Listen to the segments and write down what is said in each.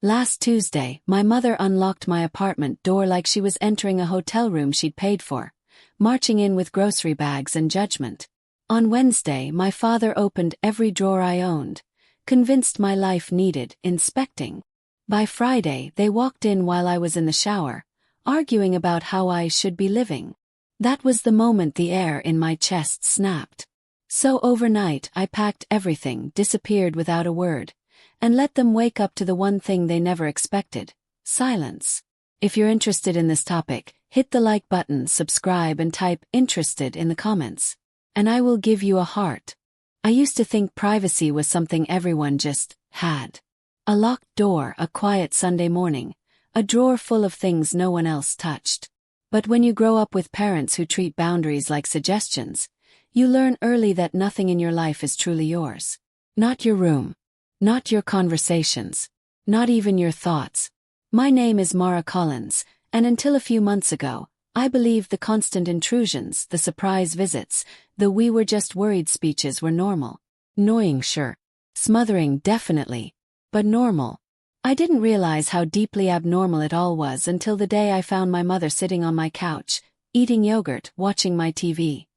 Last Tuesday, my mother unlocked my apartment door like she was entering a hotel room she'd paid for, marching in with grocery bags and judgment. On Wednesday, my father opened every drawer I owned, convinced my life needed inspecting. By Friday, they walked in while I was in the shower, arguing about how I should be living. That was the moment the air in my chest snapped. So overnight, I packed everything, disappeared without a word, and let them wake up to the one thing they never expected: silence. If you're interested in this topic, hit the like button, subscribe, and type "interested" in the comments, and I will give you a heart. I used to think privacy was something everyone just had. A locked door, a quiet Sunday morning, a drawer full of things no one else touched. But when you grow up with parents who treat boundaries like suggestions, you learn early that nothing in your life is truly yours. Not your room. Not your conversations. Not even your thoughts. My name is Mara Collins, and until a few months ago, I believed the constant intrusions, the surprise visits, the "we were just worried" speeches were normal. Annoying, sure. Smothering, definitely. But normal. I didn't realize how deeply abnormal it all was until the day I found my mother sitting on my couch, eating yogurt, watching my TV.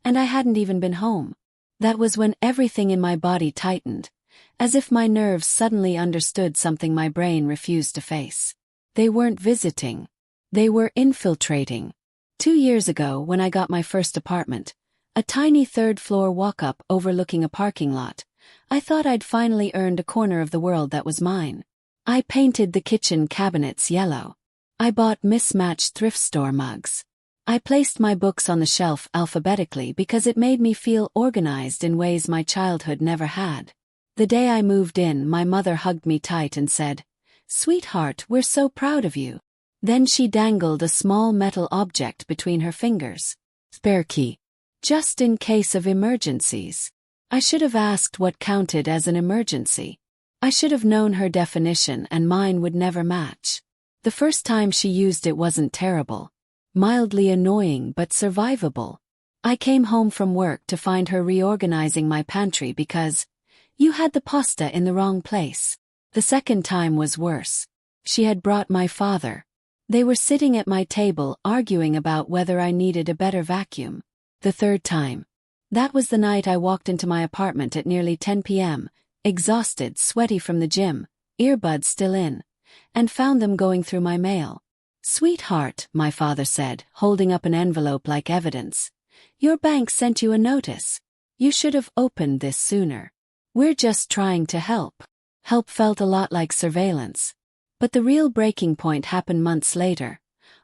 And I hadn't even been home. That was when everything in my body tightened, as if my nerves suddenly understood something my brain refused to face. They weren't visiting. They were infiltrating. 2 years ago, when I got my first apartment, a tiny third-floor walk-up overlooking a parking lot, I thought I'd finally earned a corner of the world that was mine. I painted the kitchen cabinets yellow. I bought mismatched thrift store mugs. I placed my books on the shelf alphabetically because it made me feel organized in ways my childhood never had. The day I moved in, my mother hugged me tight and said, "Sweetheart, we're so proud of you." Then she dangled a small metal object between her fingers. Spare key. Just in case of emergencies. I should have asked what counted as an emergency. I should have known her definition, and mine would never match. The first time she used it wasn't terrible. Mildly annoying but survivable. I came home from work to find her reorganizing my pantry because you had the pasta in the wrong place. The second time was worse. She had brought my father. They were sitting at my table arguing about whether I needed a better vacuum. The third time. That was the night I walked into my apartment at nearly 10 p.m., exhausted, sweaty from the gym, earbuds still in, and found them going through my mail. "Sweetheart," my father said, holding up an envelope like evidence. "Your bank sent you a notice. You should have opened this sooner. We're just trying to help." Help felt a lot like surveillance. But the real breaking point happened months later,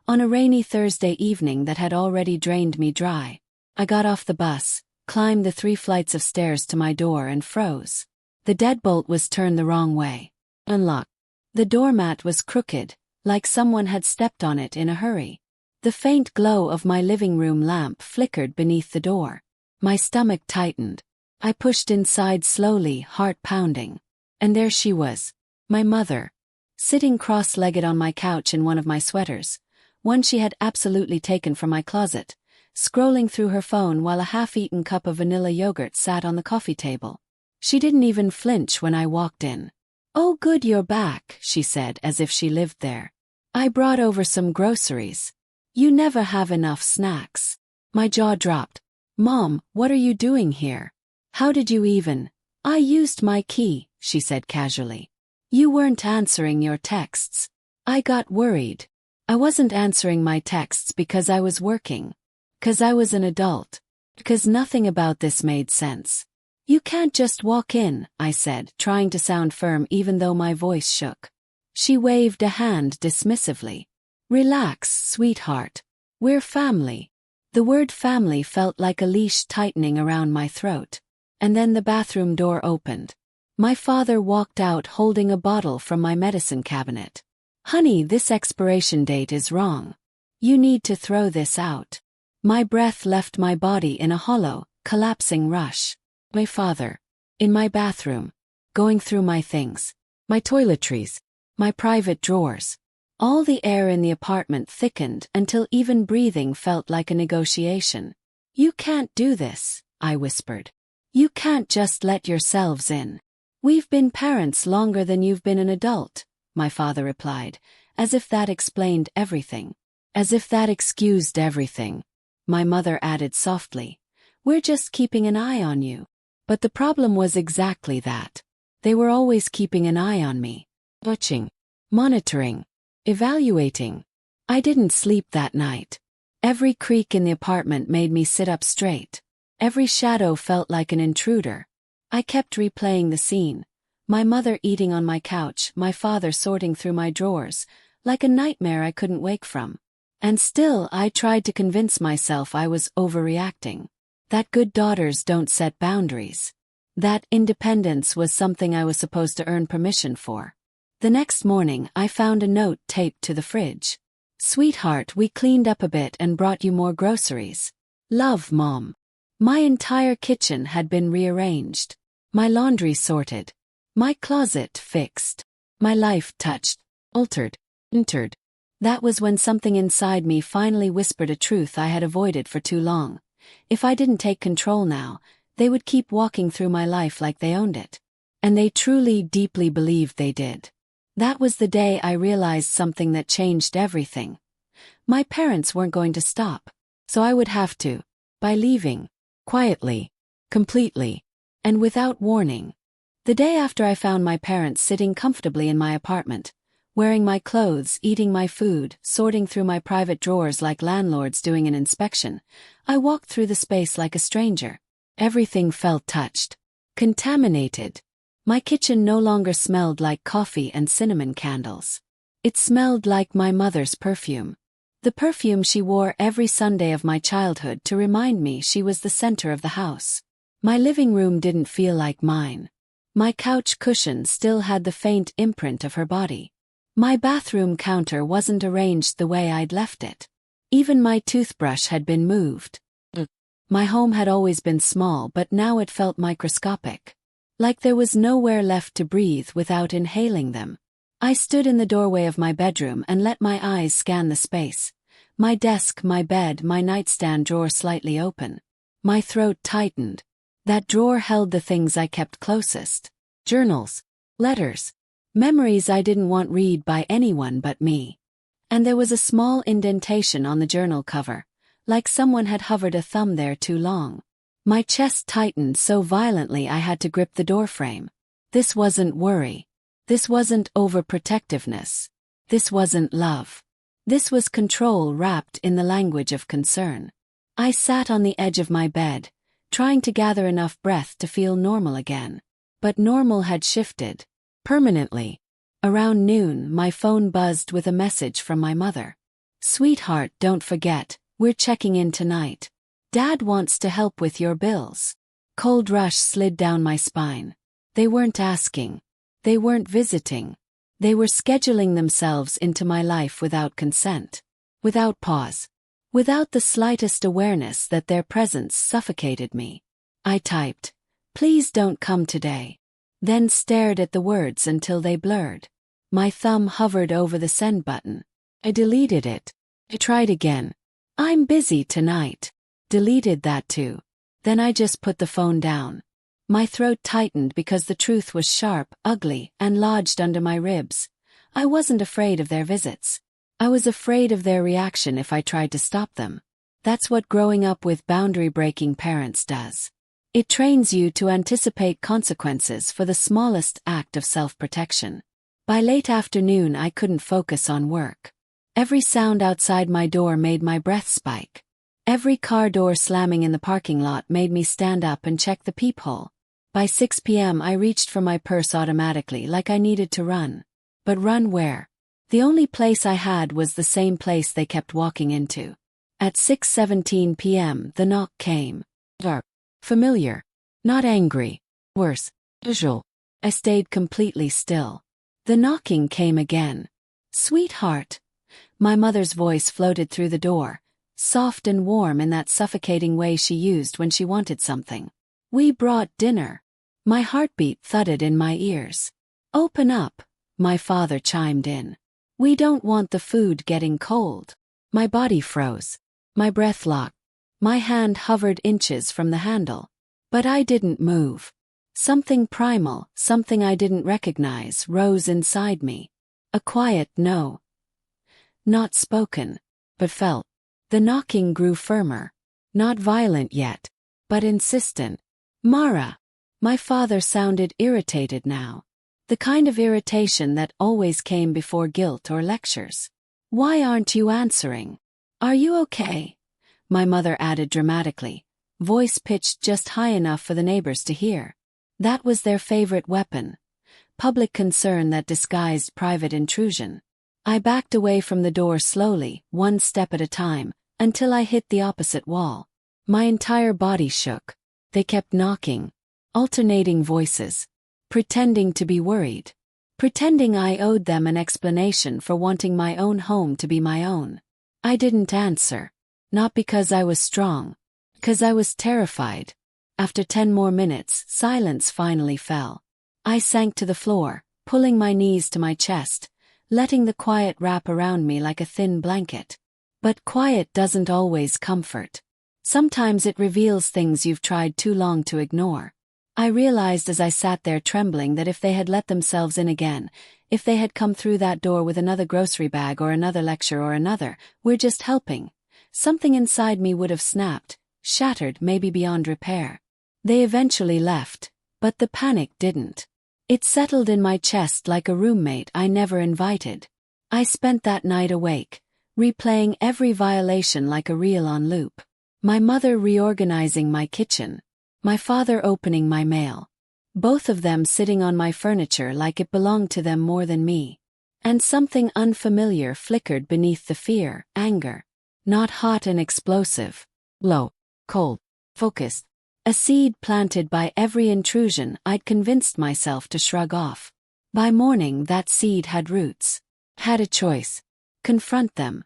on a rainy Thursday evening that had already drained me dry. I got off the bus, climbed the 3 flights of stairs to my door, and froze. The deadbolt was turned the wrong way. Unlocked. The doormat was crooked, like someone had stepped on it in a hurry. The faint glow of my living room lamp flickered beneath the door. My stomach tightened. I pushed inside slowly, heart pounding. And there she was, my mother, sitting cross-legged on my couch in one of my sweaters, one she had absolutely taken from my closet, scrolling through her phone while a half-eaten cup of vanilla yogurt sat on the coffee table. She didn't even flinch when I walked in. "Oh, good, you're back," she said, as if she lived there. "I brought over some groceries. You never have enough snacks." My jaw dropped. "Mom, what are you doing here? How did you even—" "I used my key," she said casually. "You weren't answering your texts." I got worried. I wasn't answering my texts because I was working. Because I was an adult. Because nothing about this made sense. "You can't just walk in," I said, trying to sound firm even though my voice shook. She waved a hand dismissively. "Relax, sweetheart. We're family." The word family felt like a leash tightening around my throat. And then the bathroom door opened. My father walked out holding a bottle from my medicine cabinet. "Honey, this expiration date is wrong. You need to throw this out." My breath left my body in a hollow, collapsing rush. My father. In my bathroom. Going through my things. My toiletries. My private drawers. All the air in the apartment thickened until even breathing felt like a negotiation. "You can't do this," I whispered. "You can't just let yourselves in. We've been parents longer than you've been an adult. my father replied, as if that explained everything. As if that excused everything. My mother added softly, "We're just keeping an eye on you." But the problem was exactly that. They were always keeping an eye on me. Watching. Monitoring. Evaluating. I didn't sleep that night. Every creak in the apartment made me sit up straight. Every shadow felt like an intruder. I kept replaying the scene. My mother eating on my couch, my father sorting through my drawers, like a nightmare I couldn't wake from. And still I tried to convince myself I was overreacting. That good daughters don't set boundaries. That independence was something I was supposed to earn permission for. The next morning I found a note taped to the fridge. "Sweetheart, we cleaned up a bit and brought you more groceries. Love, Mom." My entire kitchen had been rearranged. My laundry sorted. My closet fixed. My life touched, altered, entered. That was when something inside me finally whispered a truth I had avoided for too long. If I didn't take control now, they would keep walking through my life like they owned it. And they truly, deeply believed they did. That was the day I realized something that changed everything. My parents weren't going to stop. So I would have to. By leaving. Quietly. Completely. And without warning. The day after I found my parents sitting comfortably in my apartment, wearing my clothes, eating my food, sorting through my private drawers like landlords doing an inspection, I walked through the space like a stranger. Everything felt touched. Contaminated. My kitchen no longer smelled like coffee and cinnamon candles. It smelled like my mother's perfume. The perfume she wore every Sunday of my childhood to remind me she was the center of the house. My living room didn't feel like mine. My couch cushion still had the faint imprint of her body. My bathroom counter wasn't arranged the way I'd left it. Even my toothbrush had been moved. My home had always been small, but now it felt microscopic. Like there was nowhere left to breathe without inhaling them. I stood in the doorway of my bedroom and let my eyes scan the space. My desk, my bed, my nightstand drawer slightly open. My throat tightened. That drawer held the things I kept closest. Journals. Letters. Memories I didn't want read by anyone but me. And there was a small indentation on the journal cover, like someone had hovered a thumb there too long. My chest tightened so violently I had to grip the doorframe. This wasn't worry. This wasn't overprotectiveness. This wasn't love. This was control wrapped in the language of concern. I sat on the edge of my bed, trying to gather enough breath to feel normal again. But normal had shifted. Permanently. Around noon, my phone buzzed with a message from my mother. "Sweetheart, don't forget, we're checking in tonight. Dad wants to help with your bills." Cold rush slid down my spine. They weren't asking. They weren't visiting. They were scheduling themselves into my life without consent. Without pause. Without the slightest awareness that their presence suffocated me. I typed, "Please don't come today." Then stared at the words until they blurred. My thumb hovered over the send button. I deleted it. I tried again. "I'm busy tonight." Deleted that too. Then I just put the phone down. My throat tightened because the truth was sharp, ugly, and lodged under my ribs. I wasn't afraid of their visits. I was afraid of their reaction if I tried to stop them. That's what growing up with boundary-breaking parents does. It trains you to anticipate consequences for the smallest act of self-protection. By late afternoon I couldn't focus on work. Every sound outside my door made my breath spike. Every car door slamming in the parking lot made me stand up and check the peephole. By 6 p.m. I reached for my purse automatically like I needed to run. But run where? The only place I had was the same place they kept walking into. At 6:17 p.m. the knock came. Dark. Familiar. Not angry. Worse. Visual. I stayed completely still. The knocking came again. "Sweetheart." My mother's voice floated through the door, soft and warm in that suffocating way she used when she wanted something. "We brought dinner." My heartbeat thudded in my ears. "Open up," my father chimed in. "We don't want the food getting cold." My body froze. My breath locked. My hand hovered inches from the handle. But I didn't move. Something primal, something I didn't recognize, rose inside me. A quiet no. Not spoken, but felt. The knocking grew firmer. Not violent yet, but insistent. Mara. My father sounded irritated now. The kind of irritation that always came before guilt or lectures. Why aren't you answering? Are you okay? My mother added dramatically, voice pitched just high enough for the neighbors to hear. That was their favorite weapon. Public concern that disguised private intrusion. I backed away from the door slowly, one step at a time, until I hit the opposite wall. My entire body shook. They kept knocking. Alternating voices. Pretending to be worried. Pretending I owed them an explanation for wanting my own home to be my own. I didn't answer. Not because I was strong. Because I was terrified. After 10 more minutes, silence finally fell. I sank to the floor, pulling my knees to my chest, letting the quiet wrap around me like a thin blanket. But quiet doesn't always comfort. Sometimes it reveals things you've tried too long to ignore. I realized as I sat there trembling that if they had let themselves in again, if they had come through that door with another grocery bag or another lecture or another, "We're just helping," something inside me would have snapped, shattered maybe beyond repair. They eventually left, but the panic didn't. It settled in my chest like a roommate I never invited. I spent that night awake, replaying every violation like a reel on loop. My mother reorganizing my kitchen. My father opening my mail. Both of them sitting on my furniture like it belonged to them more than me. And something unfamiliar flickered beneath the fear, anger. Not hot and explosive. Low, cold, focused. A seed planted by every intrusion I'd convinced myself to shrug off. By morning that seed had roots. Had a choice. Confront them.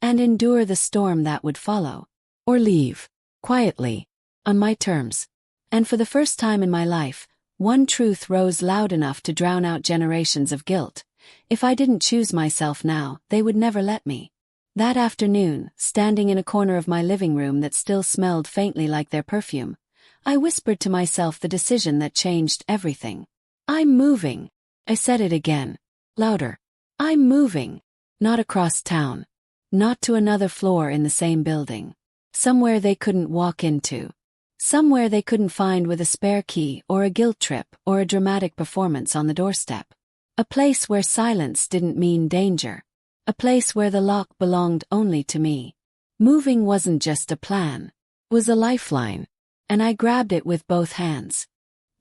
And endure the storm that would follow. Or leave. Quietly. On my terms. And for the first time in my life, one truth rose loud enough to drown out generations of guilt. If I didn't choose myself now, they would never let me. That afternoon, standing in a corner of my living room that still smelled faintly like their perfume, I whispered to myself the decision that changed everything. I'm moving. I said it again. Louder. I'm moving. Not across town. Not to another floor in the same building. Somewhere they couldn't walk into. Somewhere they couldn't find with a spare key or a guilt trip or a dramatic performance on the doorstep. A place where silence didn't mean danger. A place where the lock belonged only to me. Moving wasn't just a plan. It was a lifeline. And I grabbed it with both hands.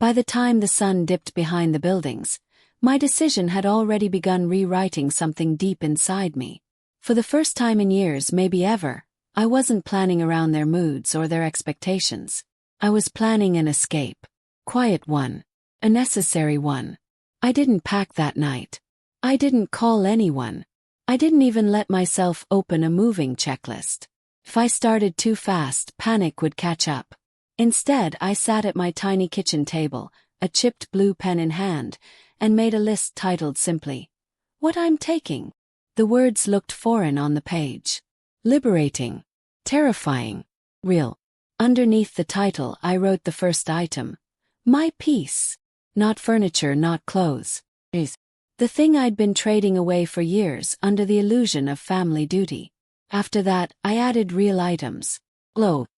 By the time the sun dipped behind the buildings, my decision had already begun rewriting something deep inside me. For the first time in years, maybe ever, I wasn't planning around their moods or their expectations. I was planning an escape. Quiet one. A necessary one. I didn't pack that night. I didn't call anyone. I didn't even let myself open a moving checklist. If I started too fast, panic would catch up. Instead, I sat at my tiny kitchen table, a chipped blue pen in hand, and made a list titled simply, "What I'm taking." The words looked foreign on the page. Liberating. Terrifying. Real. Underneath the title, I wrote the first item. My peace. Not furniture, not clothes. Is the thing I'd been trading away for years under the illusion of family duty. After that, I added real items. Book.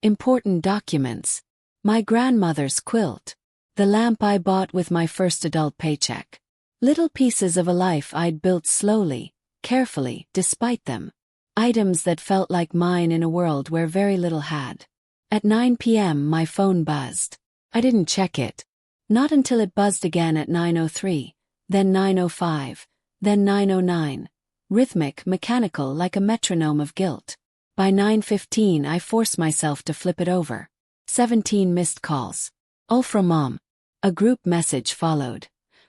Important documents. My grandmother's quilt. The lamp I bought with my first adult paycheck. Little pieces of a life I'd built slowly, carefully, despite them. Items that felt like mine in a world where very little had. At 9 p.m. my phone buzzed. I didn't check it. Not until it buzzed again at 9:03, then 9:05, then 9:09. Rhythmic, mechanical, like a metronome of guilt. By 9:15 I forced myself to flip it over. 17 missed calls. All from Mom. A group message followed.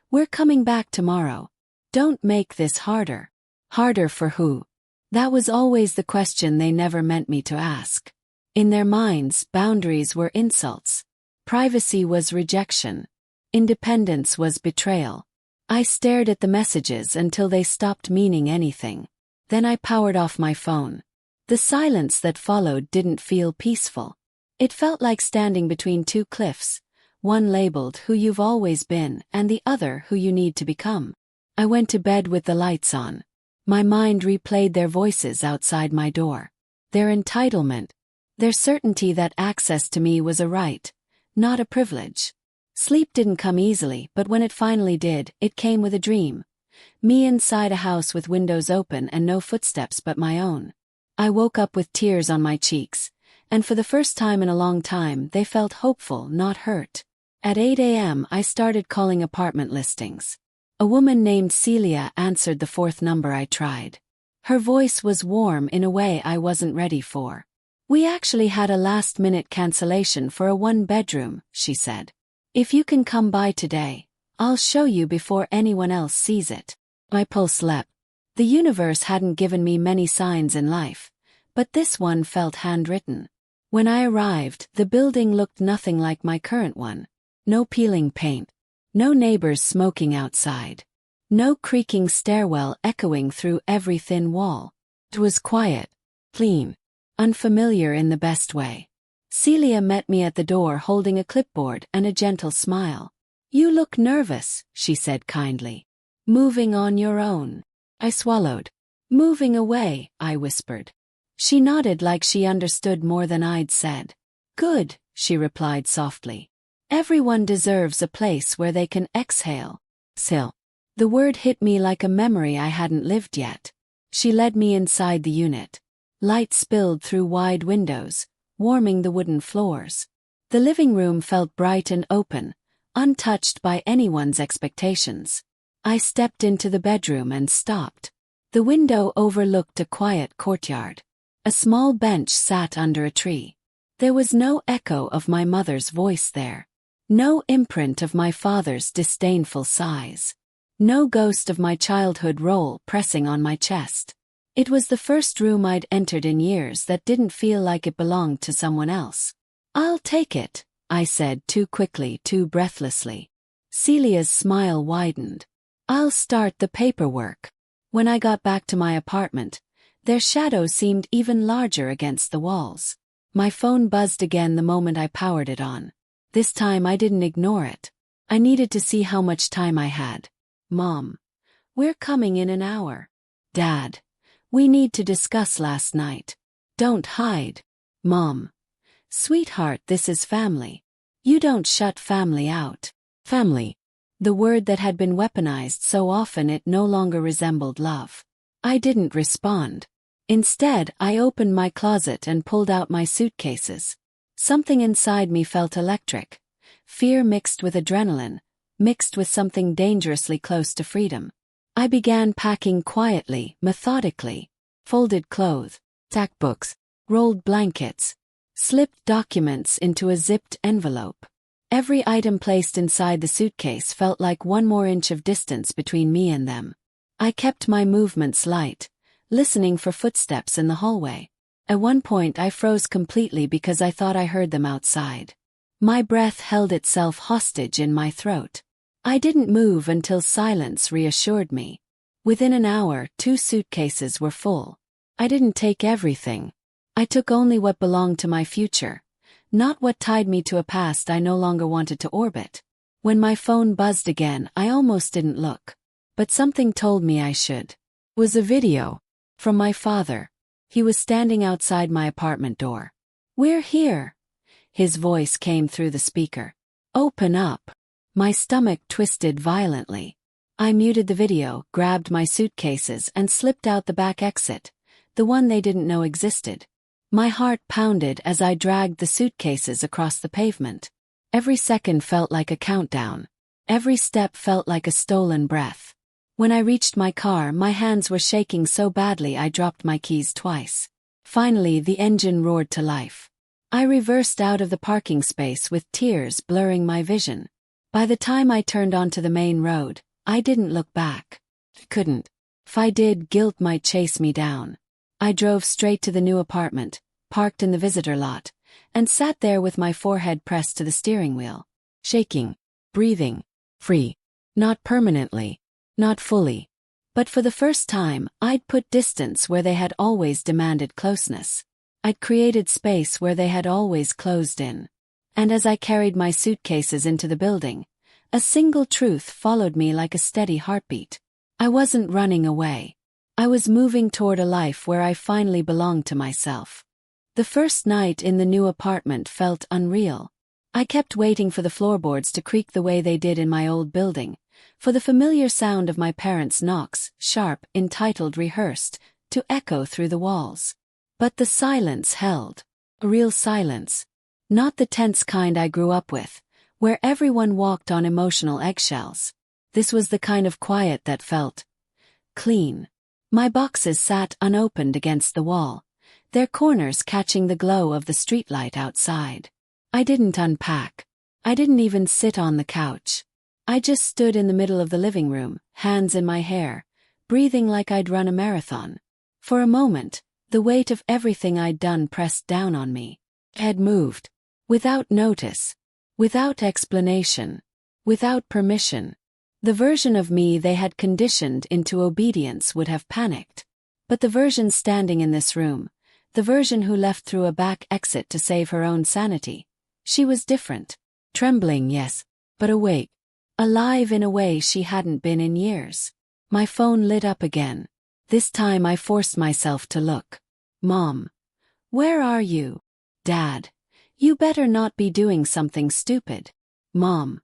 We're coming back tomorrow. Don't make this harder. Harder for who? That was always the question they never meant me to ask. In their minds, boundaries were insults. Privacy was rejection. Independence was betrayal. I stared at the messages until they stopped meaning anything. Then I powered off my phone. The silence that followed didn't feel peaceful. It felt like standing between two cliffs, one labeled who you've always been and the other who you need to become. I went to bed with the lights on. My mind replayed their voices outside my door. Their entitlement. Their certainty that access to me was a right, not a privilege. Sleep didn't come easily, but when it finally did, it came with a dream. Me inside a house with windows open and no footsteps but my own. I woke up with tears on my cheeks, and for the first time in a long time they felt hopeful, not hurt. At 8 a.m. I started calling apartment listings. A woman named Celia answered the fourth number I tried. Her voice was warm in a way I wasn't ready for. "We actually had a last-minute cancellation for a one-bedroom," she said. "If you can come by today, I'll show you before anyone else sees it." My pulse leapt. The universe hadn't given me many signs in life, but this one felt handwritten. When I arrived, the building looked nothing like my current one. No peeling paint. No neighbors smoking outside. No creaking stairwell echoing through every thin wall. It was quiet, clean, unfamiliar in the best way. Celia met me at the door holding a clipboard and a gentle smile. "You look nervous," she said kindly. "Moving on your own?" I swallowed. "Moving away," I whispered. She nodded like she understood more than I'd said. "Good," she replied softly. "Everyone deserves a place where they can exhale." Exhale. The word hit me like a memory I hadn't lived yet. She led me inside the unit. Light spilled through wide windows, warming the wooden floors. The living room felt bright and open, untouched by anyone's expectations. I stepped into the bedroom and stopped. The window overlooked a quiet courtyard. A small bench sat under a tree. There was no echo of my mother's voice there. No imprint of my father's disdainful sighs. No ghost of my childhood role pressing on my chest. It was the first room I'd entered in years that didn't feel like it belonged to someone else. "I'll take it," I said too quickly, too breathlessly. Celia's smile widened. "I'll start the paperwork." When I got back to my apartment, their shadow seemed even larger against the walls. My phone buzzed again the moment I powered it on. This time I didn't ignore it. I needed to see how much time I had. "Mom, we're coming in an hour." "Dad, we need to discuss last night." "Don't hide." "Mom, sweetheart, this is family. You don't shut family out." Family. The word that had been weaponized so often it no longer resembled love. I didn't respond. Instead, I opened my closet and pulled out my suitcases. Something inside me felt electric. Fear mixed with adrenaline, mixed with something dangerously close to freedom. I began packing quietly, methodically. Folded clothes, stacked books, rolled blankets, slipped documents into a zipped envelope. Every item placed inside the suitcase felt like one more inch of distance between me and them. I kept my movements light, listening for footsteps in the hallway. At one point I froze completely because I thought I heard them outside. My breath held itself hostage in my throat. I didn't move until silence reassured me. Within an hour, 2 suitcases were full. I didn't take everything. I took only what belonged to my future, not what tied me to a past I no longer wanted to orbit. When my phone buzzed again, I almost didn't look. But something told me I should. It was a video. From my father. He was standing outside my apartment door. "We're here." His voice came through the speaker. "Open up." My stomach twisted violently. I muted the video, grabbed my suitcases and slipped out the back exit, the one they didn't know existed. My heart pounded as I dragged the suitcases across the pavement. Every second felt like a countdown. Every step felt like a stolen breath. When I reached my car, my hands were shaking so badly I dropped my keys twice. Finally, the engine roared to life. I reversed out of the parking space with tears blurring my vision. By the time I turned onto the main road, I didn't look back. Couldn't. If I did, guilt might chase me down. I drove straight to the new apartment, parked in the visitor lot, and sat there with my forehead pressed to the steering wheel. Shaking. Breathing. Free. Not permanently. Not fully. But for the first time, I'd put distance where they had always demanded closeness. I'd created space where they had always closed in. And as I carried my suitcases into the building, a single truth followed me like a steady heartbeat. I wasn't running away. I was moving toward a life where I finally belonged to myself. The first night in the new apartment felt unreal. I kept waiting for the floorboards to creak the way they did in my old building, for the familiar sound of my parents' knocks, sharp, entitled, rehearsed, to echo through the walls. But the silence held. A real silence. Not the tense kind I grew up with, where everyone walked on emotional eggshells. This was the kind of quiet that felt clean. My boxes sat unopened against the wall, their corners catching the glow of the streetlight outside. I didn't unpack. I didn't even sit on the couch. I just stood in the middle of the living room, hands in my hair, breathing like I'd run a marathon. For a moment, the weight of everything I'd done pressed down on me. I had moved. Without notice. Without explanation. Without permission. The version of me they had conditioned into obedience would have panicked. But the version standing in this room, the version who left through a back exit to save her own sanity, she was different. Trembling, yes, but awake. Alive in a way she hadn't been in years. My phone lit up again. This time I forced myself to look. Mom. Where are you? Dad. You better not be doing something stupid. Mom.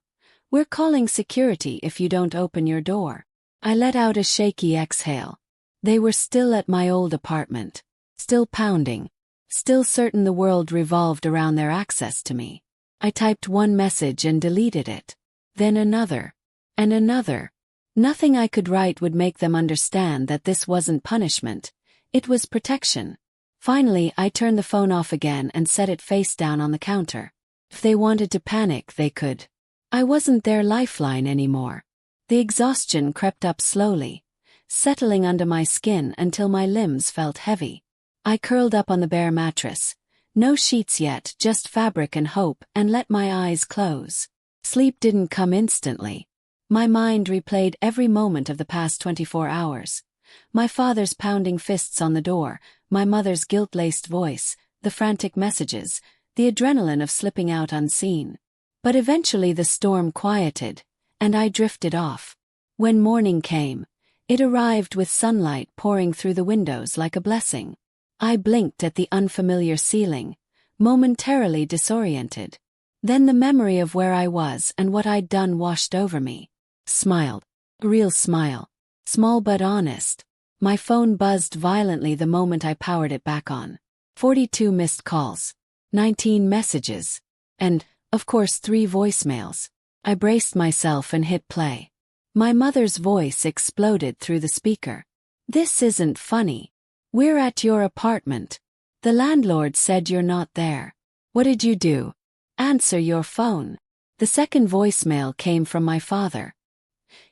We're calling security if you don't open your door. I let out a shaky exhale. They were still at my old apartment. Still pounding. Still certain the world revolved around their access to me. I typed one message and deleted it. Then another. And another. Nothing I could write would make them understand that this wasn't punishment. It was protection. Finally, I turned the phone off again and set it face down on the counter. If they wanted to panic, they could. I wasn't their lifeline anymore. The exhaustion crept up slowly, settling under my skin until my limbs felt heavy. I curled up on the bare mattress. No sheets yet, just fabric and hope, and let my eyes close. Sleep didn't come instantly. My mind replayed every moment of the past 24 hours. My father's pounding fists on the door, my mother's guilt-laced voice, the frantic messages, the adrenaline of slipping out unseen. But eventually the storm quieted, and I drifted off. When morning came, it arrived with sunlight pouring through the windows like a blessing. I blinked at the unfamiliar ceiling, momentarily disoriented. Then the memory of where I was and what I'd done washed over me. Smiled. A real smile. Small but honest. My phone buzzed violently the moment I powered it back on. 42 missed calls. 19 messages. And, of course, 3 voicemails. I braced myself and hit play. My mother's voice exploded through the speaker. This isn't funny. We're at your apartment. The landlord said you're not there. What did you do? Answer your phone. The second voicemail came from my father.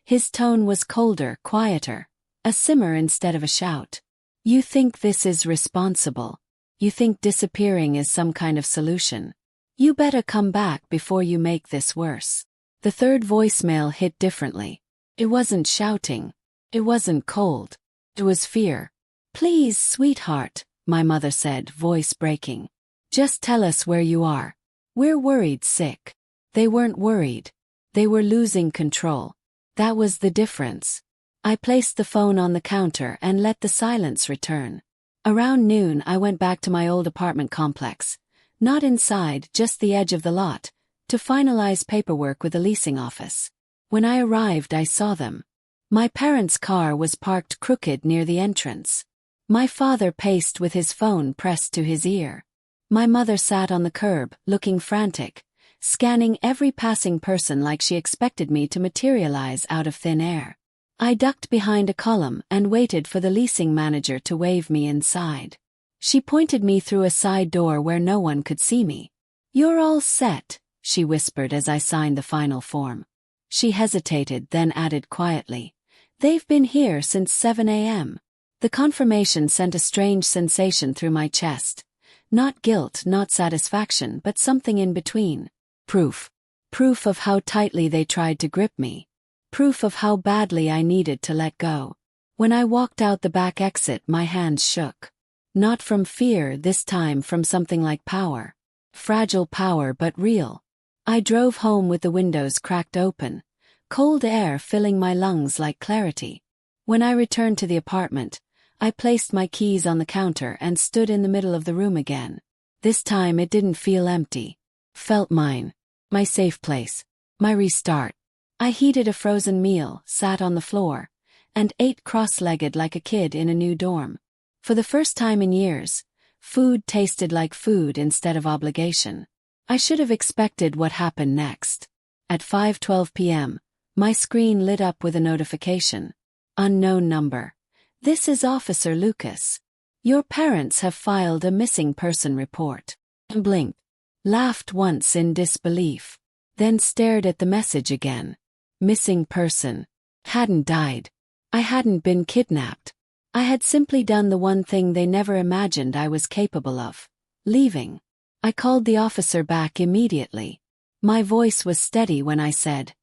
His tone was colder, quieter. A simmer instead of a shout. You think this is responsible. You think disappearing is some kind of solution. You better come back before you make this worse. The third voicemail hit differently. It wasn't shouting. It wasn't cold. It was fear. Please, sweetheart, my mother said, voice breaking. Just tell us where you are. We're worried sick. They weren't worried. They were losing control. That was the difference. I placed the phone on the counter and let the silence return. Around noon I went back to my old apartment complex. Not inside, just the edge of the lot, to finalize paperwork with the leasing office. When I arrived I saw them. My parents' car was parked crooked near the entrance. My father paced with his phone pressed to his ear. My mother sat on the curb, looking frantic, scanning every passing person like she expected me to materialize out of thin air. I ducked behind a column and waited for the leasing manager to wave me inside. She pointed me through a side door where no one could see me. You're all set, she whispered as I signed the final form. She hesitated, then added quietly, they've been here since 7 a.m. The confirmation sent a strange sensation through my chest. Not guilt, not satisfaction, but something in between. Proof. Proof of how tightly they tried to grip me. Proof of how badly I needed to let go. When I walked out the back exit, my hands shook. Not from fear, this time from something like power. Fragile power, but real. I drove home with the windows cracked open, cold air filling my lungs like clarity. When I returned to the apartment, I placed my keys on the counter and stood in the middle of the room again. This time it didn't feel empty. Felt mine. My safe place. My restart. I heated a frozen meal, sat on the floor, and ate cross-legged like a kid in a new dorm. For the first time in years, food tasted like food instead of obligation. I should have expected what happened next. At 5:12 p.m., my screen lit up with a notification. Unknown number. This is Officer Lucas. Your parents have filed a missing person report. I blinked, laughed once in disbelief, then stared at the message again. Missing person. Hadn't died. I hadn't been kidnapped. I had simply done the one thing they never imagined I was capable of. Leaving. I called the officer back immediately. My voice was steady when I said,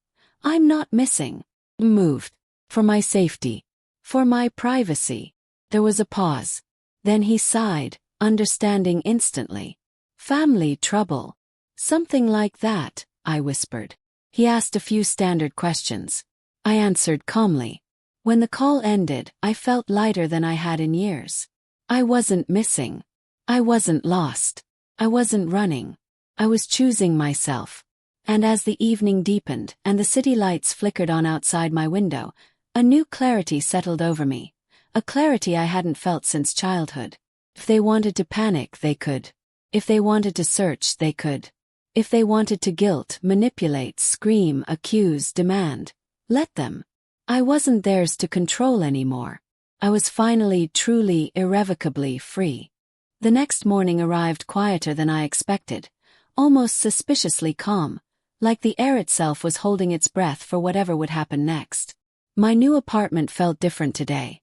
"I'm not missing. Moved. For my safety. For my privacy." There was a pause. Then he sighed, understanding instantly. "Family trouble." "Something like that," I whispered. He asked a few standard questions. I answered calmly. When the call ended, I felt lighter than I had in years. I wasn't missing. I wasn't lost. I wasn't running. I was choosing myself. And as the evening deepened and the city lights flickered on outside my window, a new clarity settled over me. A clarity I hadn't felt since childhood. If they wanted to panic, they could. If they wanted to search, they could. If they wanted to guilt, manipulate, scream, accuse, demand, let them. I wasn't theirs to control anymore. I was finally, truly, irrevocably free. The next morning arrived quieter than I expected, almost suspiciously calm, like the air itself was holding its breath for whatever would happen next. My new apartment felt different today.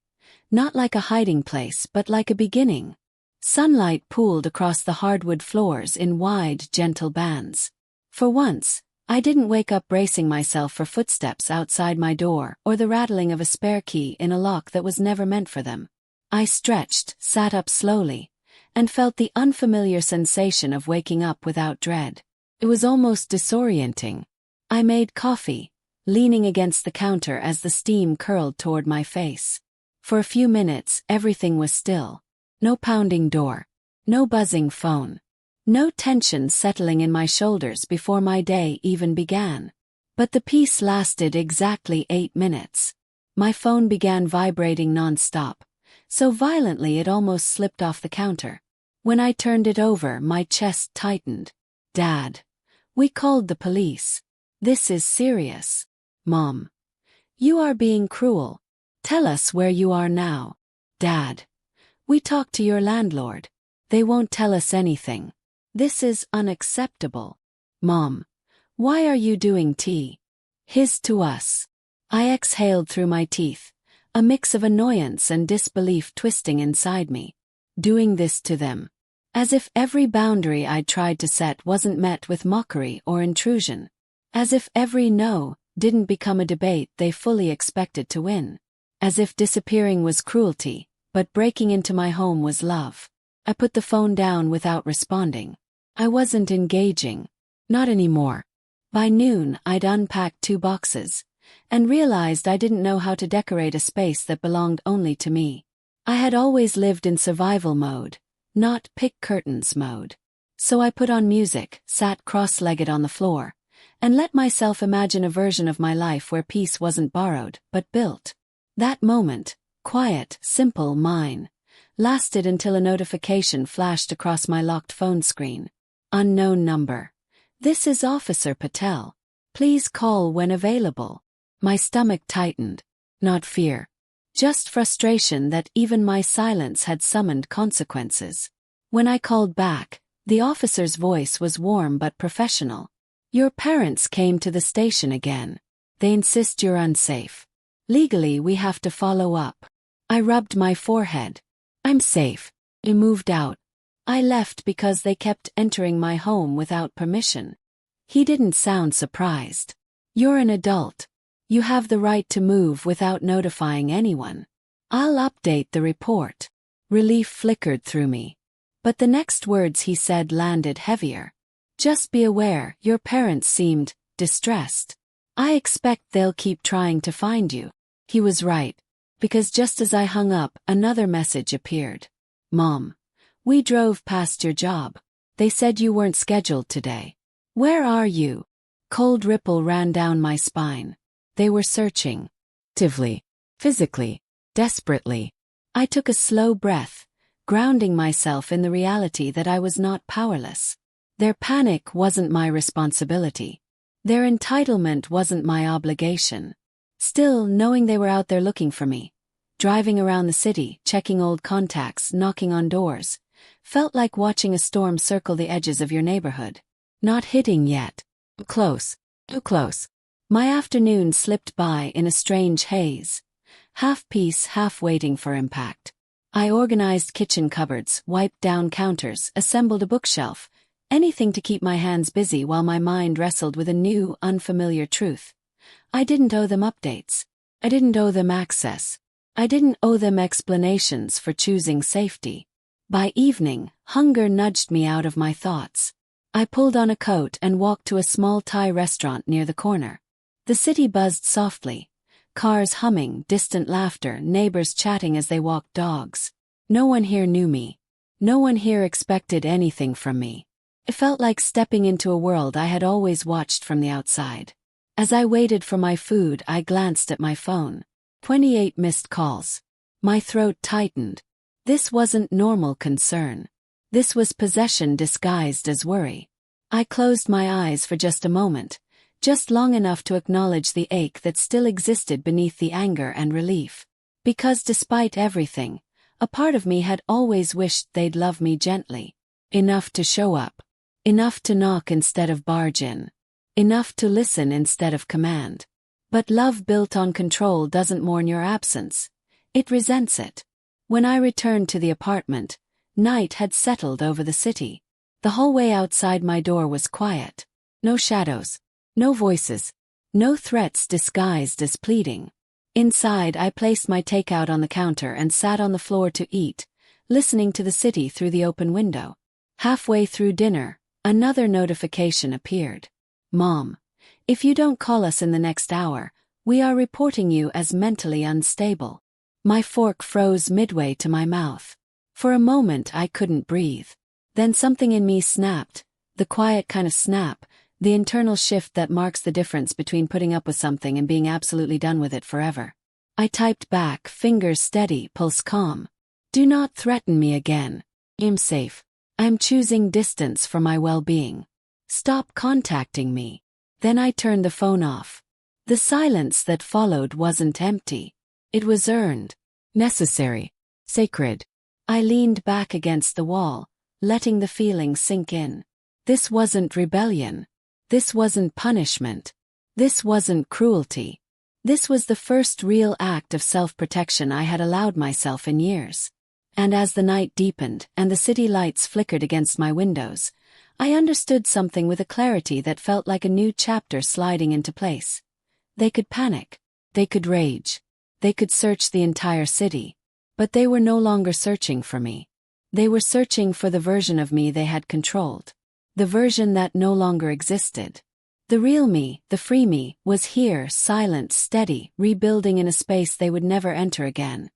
Not like a hiding place, but like a beginning. Sunlight pooled across the hardwood floors in wide, gentle bands. For once, I didn't wake up bracing myself for footsteps outside my door or the rattling of a spare key in a lock that was never meant for them. I stretched, sat up slowly, and felt the unfamiliar sensation of waking up without dread. It was almost disorienting. I made coffee, leaning against the counter as the steam curled toward my face. For a few minutes, everything was still. No pounding door. No buzzing phone. No tension settling in my shoulders before my day even began. But the peace lasted exactly 8 minutes. My phone began vibrating non-stop, so violently it almost slipped off the counter. When I turned it over, my chest tightened. "Dad. We called the police. This is serious." "Mom. You are being cruel. Tell us where you are now." "Dad. We talked to your landlord. They won't tell us anything. This is unacceptable." "Mom. Why are you doing tea?" "His to us." I exhaled through my teeth, a mix of annoyance and disbelief twisting inside me. Doing this to them. As if every boundary I'd tried to set wasn't met with mockery or intrusion. As if every no didn't become a debate they fully expected to win. As if disappearing was cruelty, but breaking into my home was love. I put the phone down without responding. I wasn't engaging. Not anymore. By noon, I'd unpacked 2 boxes, and realized I didn't know how to decorate a space that belonged only to me. I had always lived in survival mode, not pick curtains mode. So I put on music, sat cross-legged on the floor, and let myself imagine a version of my life where peace wasn't borrowed, but built. That moment, quiet, simple, mine, lasted until a notification flashed across my locked phone screen. Unknown number. This is Officer Patel. Please call when available. My stomach tightened. Not fear. Just frustration that even my silence had summoned consequences. When I called back, the officer's voice was warm but professional. Your parents came to the station again. They insist you're unsafe. Legally, we have to follow up. I rubbed my forehead. I'm safe. I moved out. I left because they kept entering my home without permission. He didn't sound surprised. You're an adult. You have the right to move without notifying anyone. I'll update the report. Relief flickered through me. But the next words he said landed heavier. Just be aware, your parents seemed distressed. I expect they'll keep trying to find you. He was right. because just as I hung up, another message appeared. Mom, we drove past your job. They said you weren't scheduled today. Where are you? Cold ripple ran down my spine. They were searching. Actively, physically, desperately. I took a slow breath, grounding myself in the reality that I was not powerless. Their panic wasn't my responsibility. Their entitlement wasn't my obligation. Still, knowing they were out there looking for me, driving around the city, checking old contacts, knocking on doors, felt like watching a storm circle the edges of your neighborhood. Not hitting yet. Close. Too close. My afternoon slipped by in a strange haze. Half peace, half waiting for impact. I organized kitchen cupboards, wiped down counters, assembled a bookshelf, anything to keep my hands busy while my mind wrestled with a new, unfamiliar truth. I didn't owe them updates. I didn't owe them access. I didn't owe them explanations for choosing safety. By evening, hunger nudged me out of my thoughts. I pulled on a coat and walked to a small Thai restaurant near the corner. The city buzzed softly. Cars humming, distant laughter, neighbors chatting as they walked dogs. No one here knew me. No one here expected anything from me. It felt like stepping into a world I had always watched from the outside. As I waited for my food, I glanced at my phone. 28 missed calls. My throat tightened. This wasn't normal concern. This was possession disguised as worry. I closed my eyes for just a moment, just long enough to acknowledge the ache that still existed beneath the anger and relief. Because despite everything, a part of me had always wished they'd love me gently. Enough to show up. Enough to knock instead of barge in. Enough to listen instead of command. But love built on control doesn't mourn your absence. It resents it. When I returned to the apartment, night had settled over the city. The hallway outside my door was quiet. No shadows. No voices. No threats disguised as pleading. Inside, I placed my takeout on the counter and sat on the floor to eat, listening to the city through the open window. Halfway through dinner, another notification appeared. Mom, if you don't call us in the next hour, we are reporting you as mentally unstable. My fork froze midway to my mouth. For a moment I couldn't breathe. Then something in me snapped, the quiet kind of snap, the internal shift that marks the difference between putting up with something and being absolutely done with it forever. I typed back, fingers steady, pulse calm. Do not threaten me again. I'm safe. I'm choosing distance for my well-being. Stop contacting me. Then I turned the phone off. The silence that followed wasn't empty. It was earned, necessary, sacred. I leaned back against the wall, letting the feeling sink in. This wasn't rebellion. This wasn't punishment. This wasn't cruelty. This was the first real act of self-protection I had allowed myself in years. And as the night deepened and the city lights flickered against my windows, I understood something with a clarity that felt like a new chapter sliding into place. They could panic. They could rage. They could search the entire city. But they were no longer searching for me. They were searching for the version of me they had controlled. The version that no longer existed. The real me, the free me, was here, silent, steady, rebuilding in a space they would never enter again.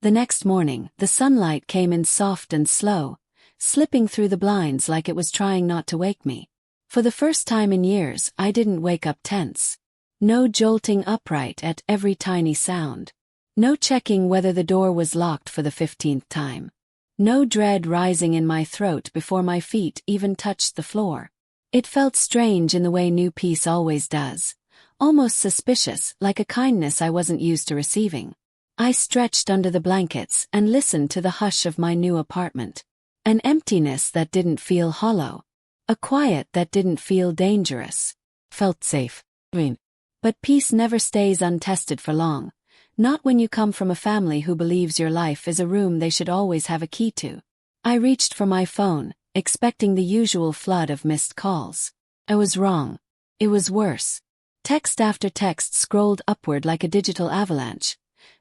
The next morning, the sunlight came in soft and slow, slipping through the blinds like it was trying not to wake me. For the first time in years, I didn't wake up tense. No jolting upright at every tiny sound. No checking whether the door was locked for the 15th time. No dread rising in my throat before my feet even touched the floor. It felt strange in the way new peace always does. Almost suspicious, like a kindness I wasn't used to receiving. I stretched under the blankets and listened to the hush of my new apartment. An emptiness that didn't feel hollow. A quiet that didn't feel dangerous. Felt safe. But peace never stays untested for long. Not when you come from a family who believes your life is a room they should always have a key to. I reached for my phone, expecting the usual flood of missed calls. I was wrong. It was worse. Text after text scrolled upward like a digital avalanche.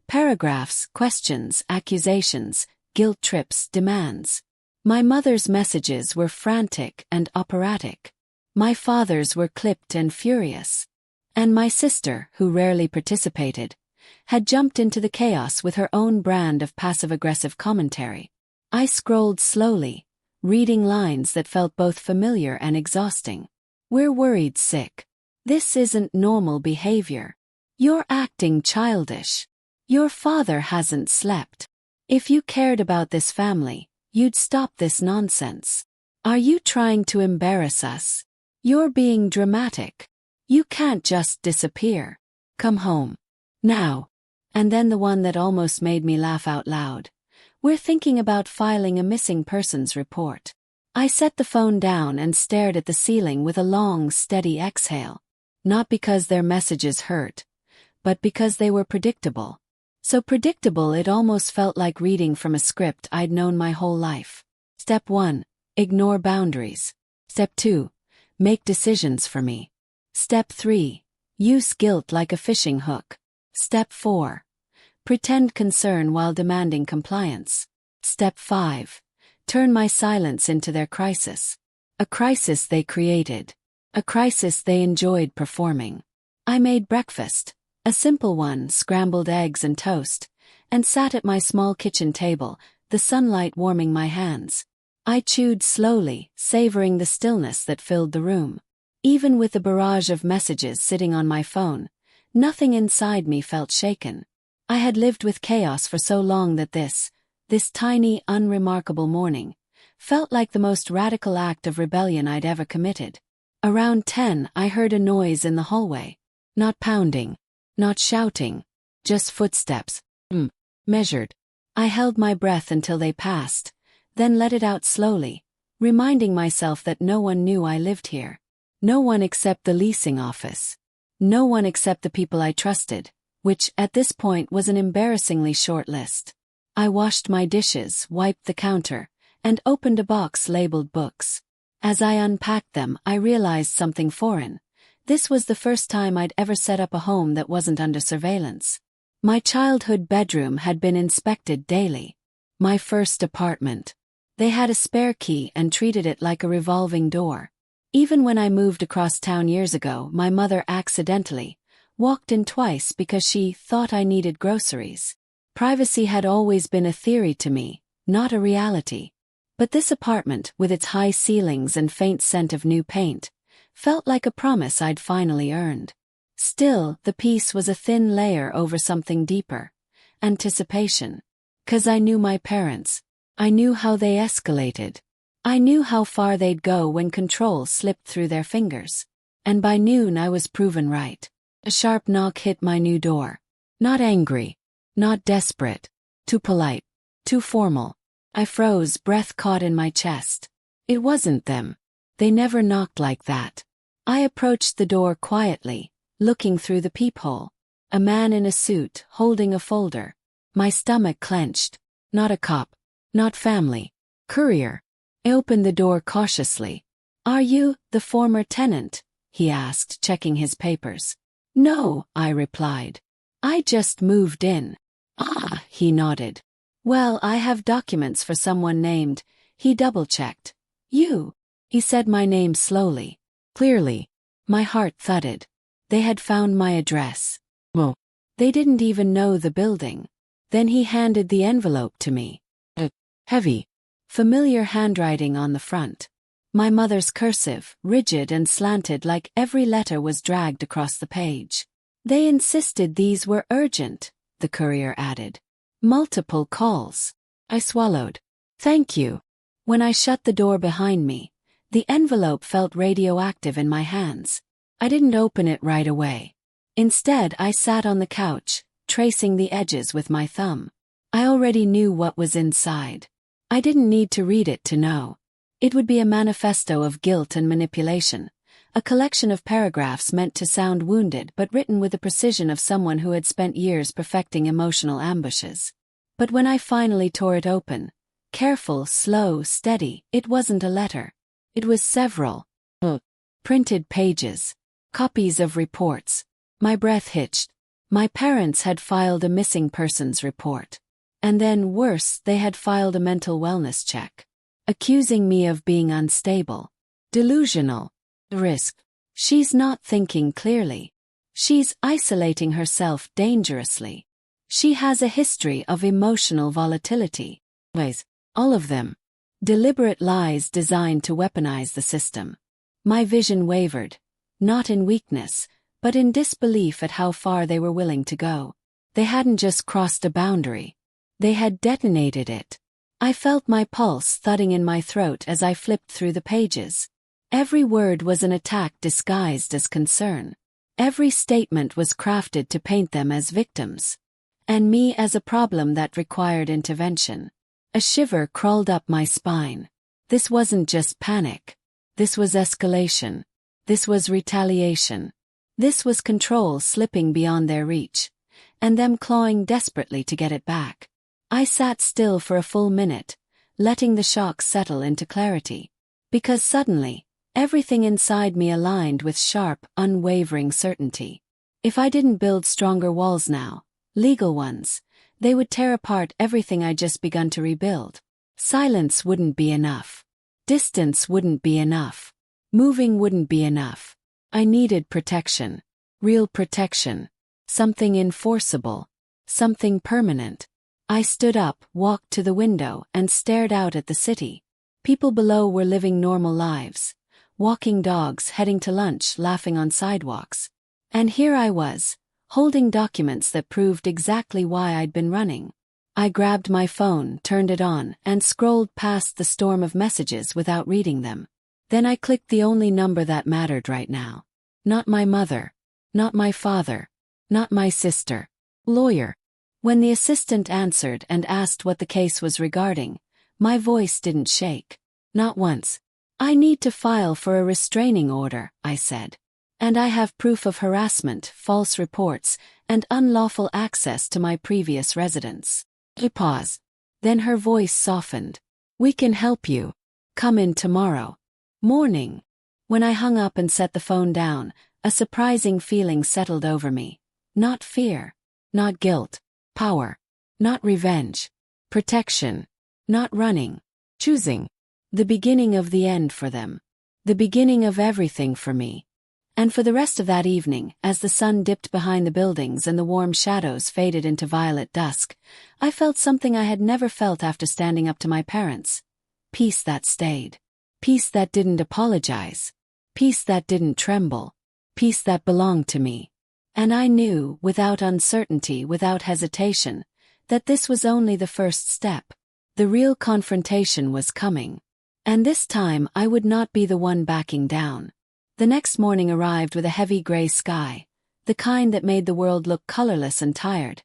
Paragraphs, questions, accusations, guilt trips, demands. My mother's messages were frantic and operatic. My father's were clipped and furious. And my sister, who rarely participated, had jumped into the chaos with her own brand of passive-aggressive commentary. I scrolled slowly, reading lines that felt both familiar and exhausting. "We're worried sick. This isn't normal behavior. You're acting childish. Your father hasn't slept. If you cared about this family, you'd stop this nonsense. Are you trying to embarrass us? You're being dramatic. You can't just disappear. Come home. Now." And then the one that almost made me laugh out loud. "We're thinking about filing a missing persons report." I set the phone down and stared at the ceiling with a long, steady exhale. Not because their messages hurt, but because they were predictable. So predictable it almost felt like reading from a script I'd known my whole life. Step 1. Ignore boundaries. Step 2. Make decisions for me. Step 3. Use guilt like a fishing hook. Step 4. Pretend concern while demanding compliance. Step 5. Turn my silence into their crisis. A crisis they created. A crisis they enjoyed performing. I made breakfast. A simple one, scrambled eggs and toast, and sat at my small kitchen table, the sunlight warming my hands. I chewed slowly, savoring the stillness that filled the room. Even with the barrage of messages sitting on my phone, nothing inside me felt shaken. I had lived with chaos for so long that this tiny, unremarkable morning, felt like the most radical act of rebellion I'd ever committed. Around 10, I heard a noise in the hallway. Not pounding. Not shouting, just footsteps. Measured. I held my breath until they passed, then let it out slowly, reminding myself that no one knew I lived here. No one except the leasing office. No one except the people I trusted, which, at this point, was an embarrassingly short list. I washed my dishes, wiped the counter, and opened a box labeled books. As I unpacked them, I realized something foreign. This was the first time I'd ever set up a home that wasn't under surveillance. My childhood bedroom had been inspected daily. My first apartment. They had a spare key and treated it like a revolving door. Even when I moved across town years ago, my mother accidentally walked in twice because she thought I needed groceries. Privacy had always been a theory to me, not a reality. But this apartment, with its high ceilings and faint scent of new paint, felt like a promise I'd finally earned. Still, the peace was a thin layer over something deeper. Anticipation. 'Cause I knew my parents. I knew how they escalated. I knew how far they'd go when control slipped through their fingers. And by noon I was proven right. A sharp knock hit my new door. Not angry. Not desperate. Too polite. Too formal. I froze, breath caught in my chest. It wasn't them. They never knocked like that. I approached the door quietly, looking through the peephole. A man in a suit, holding a folder. My stomach clenched. Not a cop. Not family. Courier. I opened the door cautiously. "Are you the former tenant?" he asked, checking his papers. "No," I replied. "I just moved in." "Ah," he nodded. "Well, I have documents for someone named." He double-checked. "You." He said my name slowly, clearly. My heart thudded. They had found my address. Well, they didn't even know the building. Then he handed the envelope to me. Heavy, familiar handwriting on the front. My mother's cursive, rigid and slanted like every letter was dragged across the page. "They insisted these were urgent," the courier added. "Multiple calls." I swallowed. "Thank you." When I shut the door behind me, the envelope felt radioactive in my hands. I didn't open it right away. Instead, I sat on the couch, tracing the edges with my thumb. I already knew what was inside. I didn't need to read it to know. It would be a manifesto of guilt and manipulation, a collection of paragraphs meant to sound wounded but written with the precision of someone who had spent years perfecting emotional ambushes. But when I finally tore it open, careful, slow, steady, it wasn't a letter. It was several printed pages, copies of reports. My breath hitched. My parents had filed a missing persons report. And then, worse, they had filed a mental wellness check, accusing me of being unstable, delusional, risk. "She's not thinking clearly. She's isolating herself dangerously. She has a history of emotional volatility. All of them. Deliberate lies designed to weaponize the system. My vision wavered, not in weakness, but in disbelief at how far they were willing to go. They hadn't just crossed a boundary. They had detonated it. I felt my pulse thudding in my throat as I flipped through the pages. Every word was an attack disguised as concern. Every statement was crafted to paint them as victims, and me as a problem that required intervention. A shiver crawled up my spine. This wasn't just panic. This was escalation. This was retaliation. This was control slipping beyond their reach, and them clawing desperately to get it back. I sat still for a full minute, letting the shock settle into clarity. Because suddenly, everything inside me aligned with sharp, unwavering certainty. If I didn't build stronger walls now, legal ones, they would tear apart everything I'd just begun to rebuild. Silence wouldn't be enough. Distance wouldn't be enough. Moving wouldn't be enough. I needed protection. Real protection. Something enforceable. Something permanent. I stood up, walked to the window, and stared out at the city. People below were living normal lives. Walking dogs, heading to lunch, laughing on sidewalks. And here I was, holding documents that proved exactly why I'd been running. I grabbed my phone, turned it on, and scrolled past the storm of messages without reading them. Then I clicked the only number that mattered right now. Not my mother. Not my father. Not my sister. Lawyer. When the assistant answered and asked what the case was regarding, my voice didn't shake. Not once. I need to file for a restraining order, I said. And I have proof of harassment, false reports, and unlawful access to my previous residence. She paused. Then her voice softened. We can help you. Come in tomorrow. Morning. When I hung up and set the phone down, a surprising feeling settled over me. Not fear. Not guilt. Power. Not revenge. Protection. Not running. Choosing. The beginning of the end for them. The beginning of everything for me. And for the rest of that evening, as the sun dipped behind the buildings and the warm shadows faded into violet dusk, I felt something I had never felt after standing up to my parents. Peace that stayed. Peace that didn't apologize. Peace that didn't tremble. Peace that belonged to me. And I knew, without uncertainty, without hesitation, that this was only the first step. The real confrontation was coming. And this time I would not be the one backing down. The next morning arrived with a heavy gray sky, the kind that made the world look colorless and tired.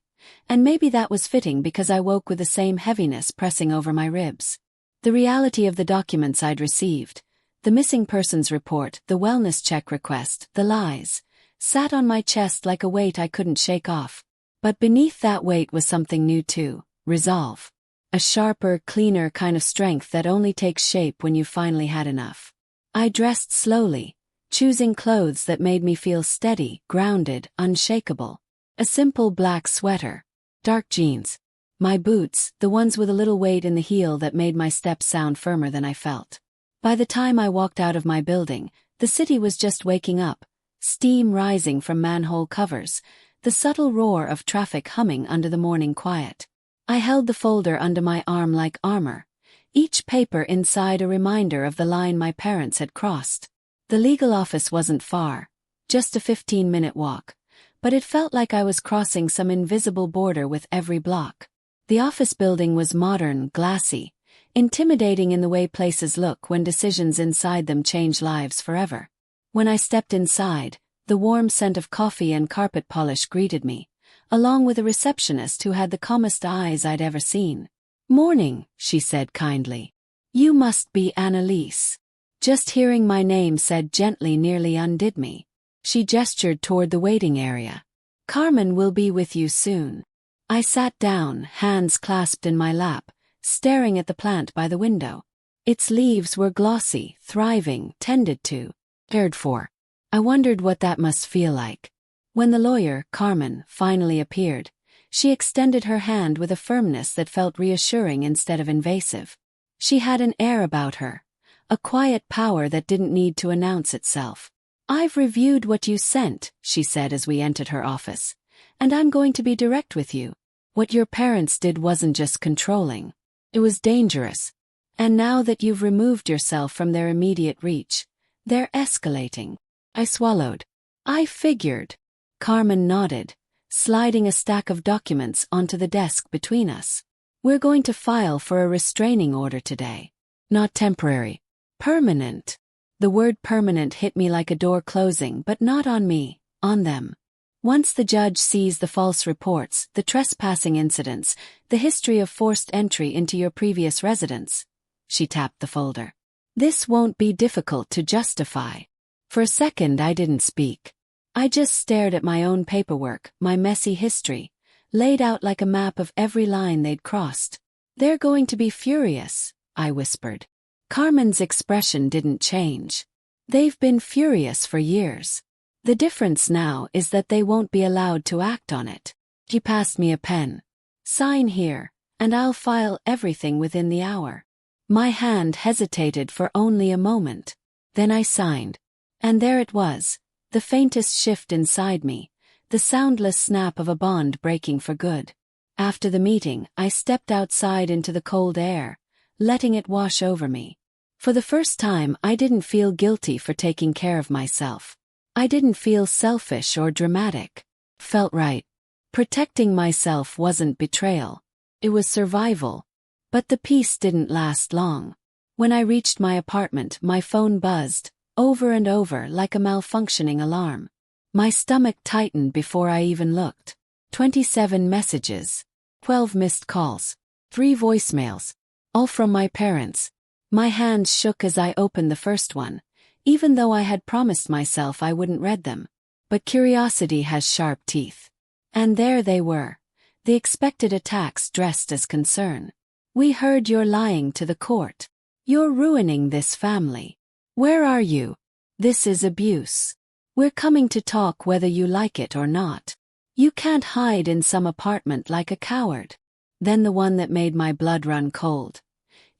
And maybe that was fitting because I woke with the same heaviness pressing over my ribs. The reality of the documents I'd received, the missing persons report, the wellness check request, the lies, sat on my chest like a weight I couldn't shake off. But beneath that weight was something new too, resolve. A sharper, cleaner kind of strength that only takes shape when you've finally had enough. I dressed slowly, choosing clothes that made me feel steady, grounded, unshakable. A simple black sweater. Dark jeans. My boots, the ones with a little weight in the heel that made my steps sound firmer than I felt. By the time I walked out of my building, the city was just waking up, steam rising from manhole covers, the subtle roar of traffic humming under the morning quiet. I held the folder under my arm like armor, each paper inside a reminder of the line my parents had crossed. The legal office wasn't far, just a 15-minute walk, but it felt like I was crossing some invisible border with every block. The office building was modern, glassy, intimidating in the way places look when decisions inside them change lives forever. When I stepped inside, the warm scent of coffee and carpet polish greeted me, along with a receptionist who had the calmest eyes I'd ever seen. "Morning," she said kindly. "You must be Annalise." Just hearing my name said gently nearly undid me. She gestured toward the waiting area. "Carmen will be with you soon." I sat down, hands clasped in my lap, staring at the plant by the window. Its leaves were glossy, thriving, tended to, cared for. I wondered what that must feel like. When the lawyer, Carmen, finally appeared, she extended her hand with a firmness that felt reassuring instead of invasive. She had an air about her, a quiet power that didn't need to announce itself. "I've reviewed what you sent," she said as we entered her office. "And I'm going to be direct with you. What your parents did wasn't just controlling. It was dangerous. And now that you've removed yourself from their immediate reach, they're escalating." I swallowed. "I figured." Carmen nodded, sliding a stack of documents onto the desk between us. "We're going to file for a restraining order today. Not temporary. Permanent." The word permanent hit me like a door closing, but not on me, on them. "Once the judge sees the false reports, the trespassing incidents, the history of forced entry into your previous residence," she tapped the folder, "this won't be difficult to justify." For a second I didn't speak. I just stared at my own paperwork, my messy history, laid out like a map of every line they'd crossed. "They're going to be furious," I whispered. Carmen's expression didn't change. "They've been furious for years. The difference now is that they won't be allowed to act on it." She passed me a pen. "Sign here, and I'll file everything within the hour." My hand hesitated for only a moment. Then I signed. And there it was, the faintest shift inside me, the soundless snap of a bond breaking for good. After the meeting, I stepped outside into the cold air, letting it wash over me. For the first time, I didn't feel guilty for taking care of myself. I didn't feel selfish or dramatic. Felt right. Protecting myself wasn't betrayal. It was survival. But the peace didn't last long. When I reached my apartment, my phone buzzed, over and over like a malfunctioning alarm. My stomach tightened before I even looked. 27 messages. 12 missed calls. 3 voicemails. All from my parents. My hands shook as I opened the first one, even though I had promised myself I wouldn't read them. But curiosity has sharp teeth. And there they were. The expected attacks dressed as concern. "We heard you're lying to the court. You're ruining this family. Where are you? This is abuse. We're coming to talk whether you like it or not. You can't hide in some apartment like a coward." Then the one that made my blood run cold.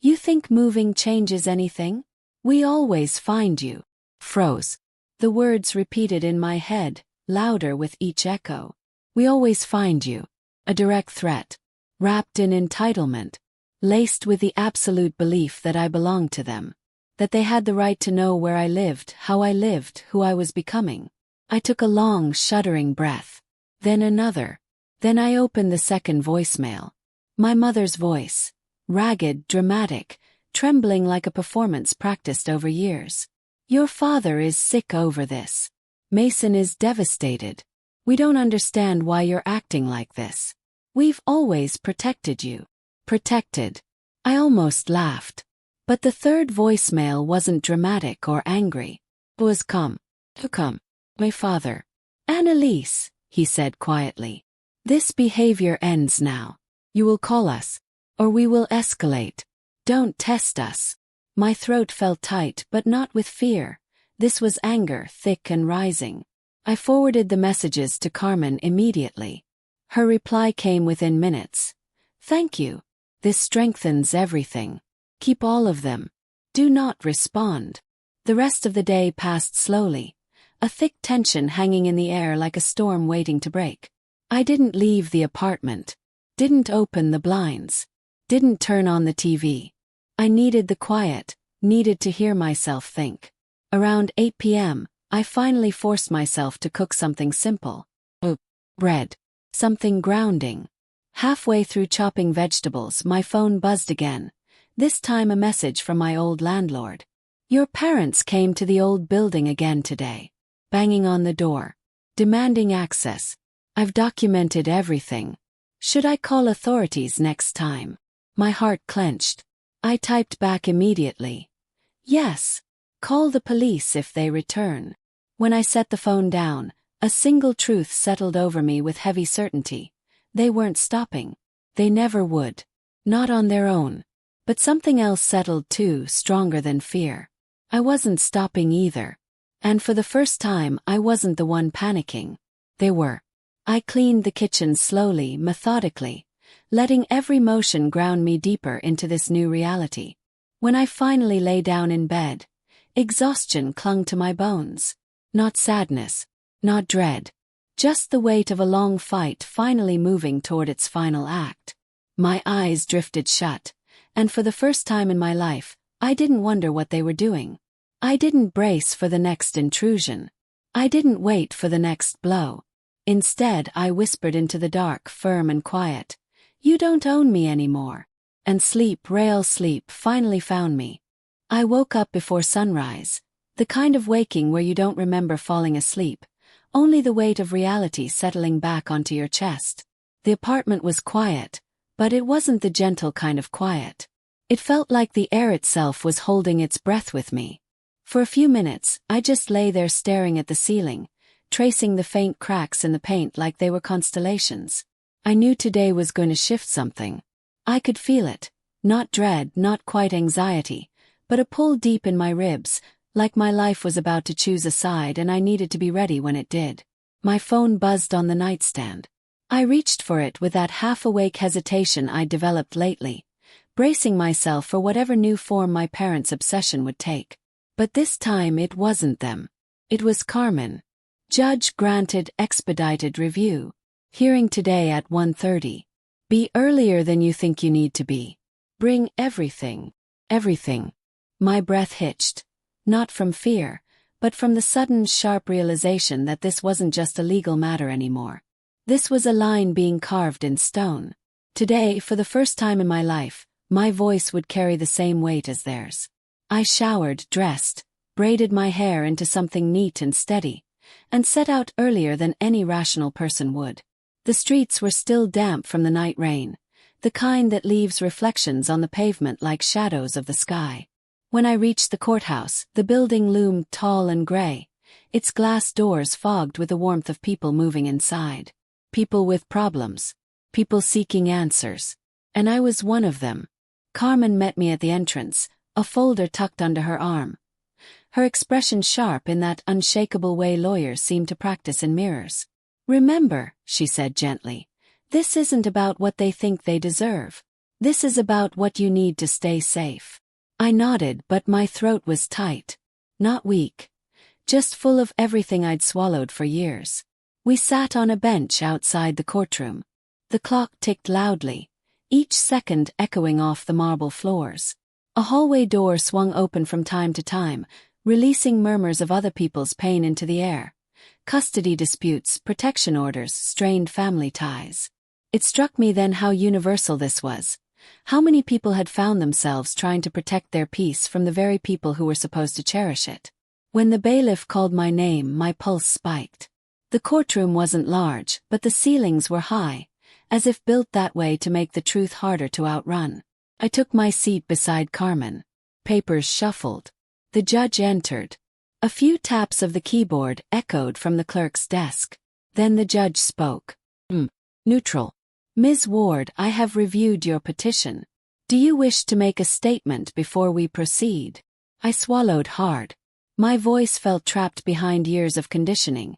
"You think moving changes anything? We always find you." Froze. The words repeated in my head, louder with each echo. "We always find you." A direct threat. Wrapped in entitlement. Laced with the absolute belief that I belonged to them. That they had the right to know where I lived, how I lived, who I was becoming. I took a long, shuddering breath. Then another. Then I opened the second voicemail. My mother's voice. Ragged, dramatic, trembling like a performance practiced over years. "Your father is sick over this. Mason is devastated. We don't understand why you're acting like this. We've always protected you." Protected. I almost laughed. But the third voicemail wasn't dramatic or angry. It was calm. My father. "Annalise," he said quietly. "This behavior ends now. You will call us. Or we will escalate. Don't test us." My throat felt tight, but not with fear. This was anger, thick and rising. I forwarded the messages to Carmen immediately. Her reply came within minutes. "Thank you. This strengthens everything. Keep all of them. Do not respond." The rest of the day passed slowly, a thick tension hanging in the air like a storm waiting to break. I didn't leave the apartment. Didn't open the blinds. Didn't turn on the TV. I needed the quiet, needed to hear myself think. Around 8 p.m., I finally forced myself to cook something simple. Bread. Something grounding. Halfway through chopping vegetables, my phone buzzed again. This time a message from my old landlord. "Your parents came to the old building again today. Banging on the door. Demanding access. I've documented everything. Should I call authorities next time?" My heart clenched. I typed back immediately. "Yes. Call the police if they return." When I set the phone down, a single truth settled over me with heavy certainty. They weren't stopping. They never would. Not on their own. But something else settled too, stronger than fear. I wasn't stopping either. And for the first time, I wasn't the one panicking. They were. I cleaned the kitchen slowly, methodically, letting every motion ground me deeper into this new reality. When I finally lay down in bed, exhaustion clung to my bones. Not sadness. Not dread. Just the weight of a long fight finally moving toward its final act. My eyes drifted shut, and for the first time in my life, I didn't wonder what they were doing. I didn't brace for the next intrusion. I didn't wait for the next blow. Instead, I whispered into the dark, firm and quiet, "You don't own me anymore." And sleep, real sleep, finally found me. I woke up before sunrise, the kind of waking where you don't remember falling asleep, only the weight of reality settling back onto your chest. The apartment was quiet, but it wasn't the gentle kind of quiet. It felt like the air itself was holding its breath with me. For a few minutes, I just lay there staring at the ceiling, tracing the faint cracks in the paint like they were constellations. I knew today was going to shift something. I could feel it. Not dread, not quite anxiety, but a pull deep in my ribs, like my life was about to choose a side and I needed to be ready when it did. My phone buzzed on the nightstand. I reached for it with that half-awake hesitation I'd developed lately, bracing myself for whatever new form my parents' obsession would take. But this time it wasn't them. It was Carmen. Judge granted expedited review. Hearing today at 1:30. Be earlier than you think you need to be. Bring everything. Everything. My breath hitched. Not from fear, but from the sudden sharp realization that this wasn't just a legal matter anymore. This was a line being carved in stone. Today, for the first time in my life, my voice would carry the same weight as theirs. I showered, dressed, braided my hair into something neat and steady, and set out earlier than any rational person would. The streets were still damp from the night rain, the kind that leaves reflections on the pavement like shadows of the sky. When I reached the courthouse, the building loomed tall and gray, its glass doors fogged with the warmth of people moving inside. People with problems. People seeking answers. And I was one of them. Carmen met me at the entrance, a folder tucked under her arm. Her expression sharp in that unshakable way lawyers seem to practice in mirrors. "Remember," she said gently, "this isn't about what they think they deserve. This is about what you need to stay safe." I nodded, but my throat was tight. Not weak. Just full of everything I'd swallowed for years. We sat on a bench outside the courtroom. The clock ticked loudly, each second echoing off the marble floors. A hallway door swung open from time to time, releasing murmurs of other people's pain into the air. Custody disputes, protection orders, strained family ties. It struck me then how universal this was. How many people had found themselves trying to protect their peace from the very people who were supposed to cherish it. When the bailiff called my name, my pulse spiked. The courtroom wasn't large, but the ceilings were high, as if built that way to make the truth harder to outrun. I took my seat beside Carmen. Papers shuffled. The judge entered. A few taps of the keyboard echoed from the clerk's desk. Then the judge spoke. Neutral. "Ms. Ward, I have reviewed your petition. Do you wish to make a statement before we proceed?" I swallowed hard. My voice felt trapped behind years of conditioning.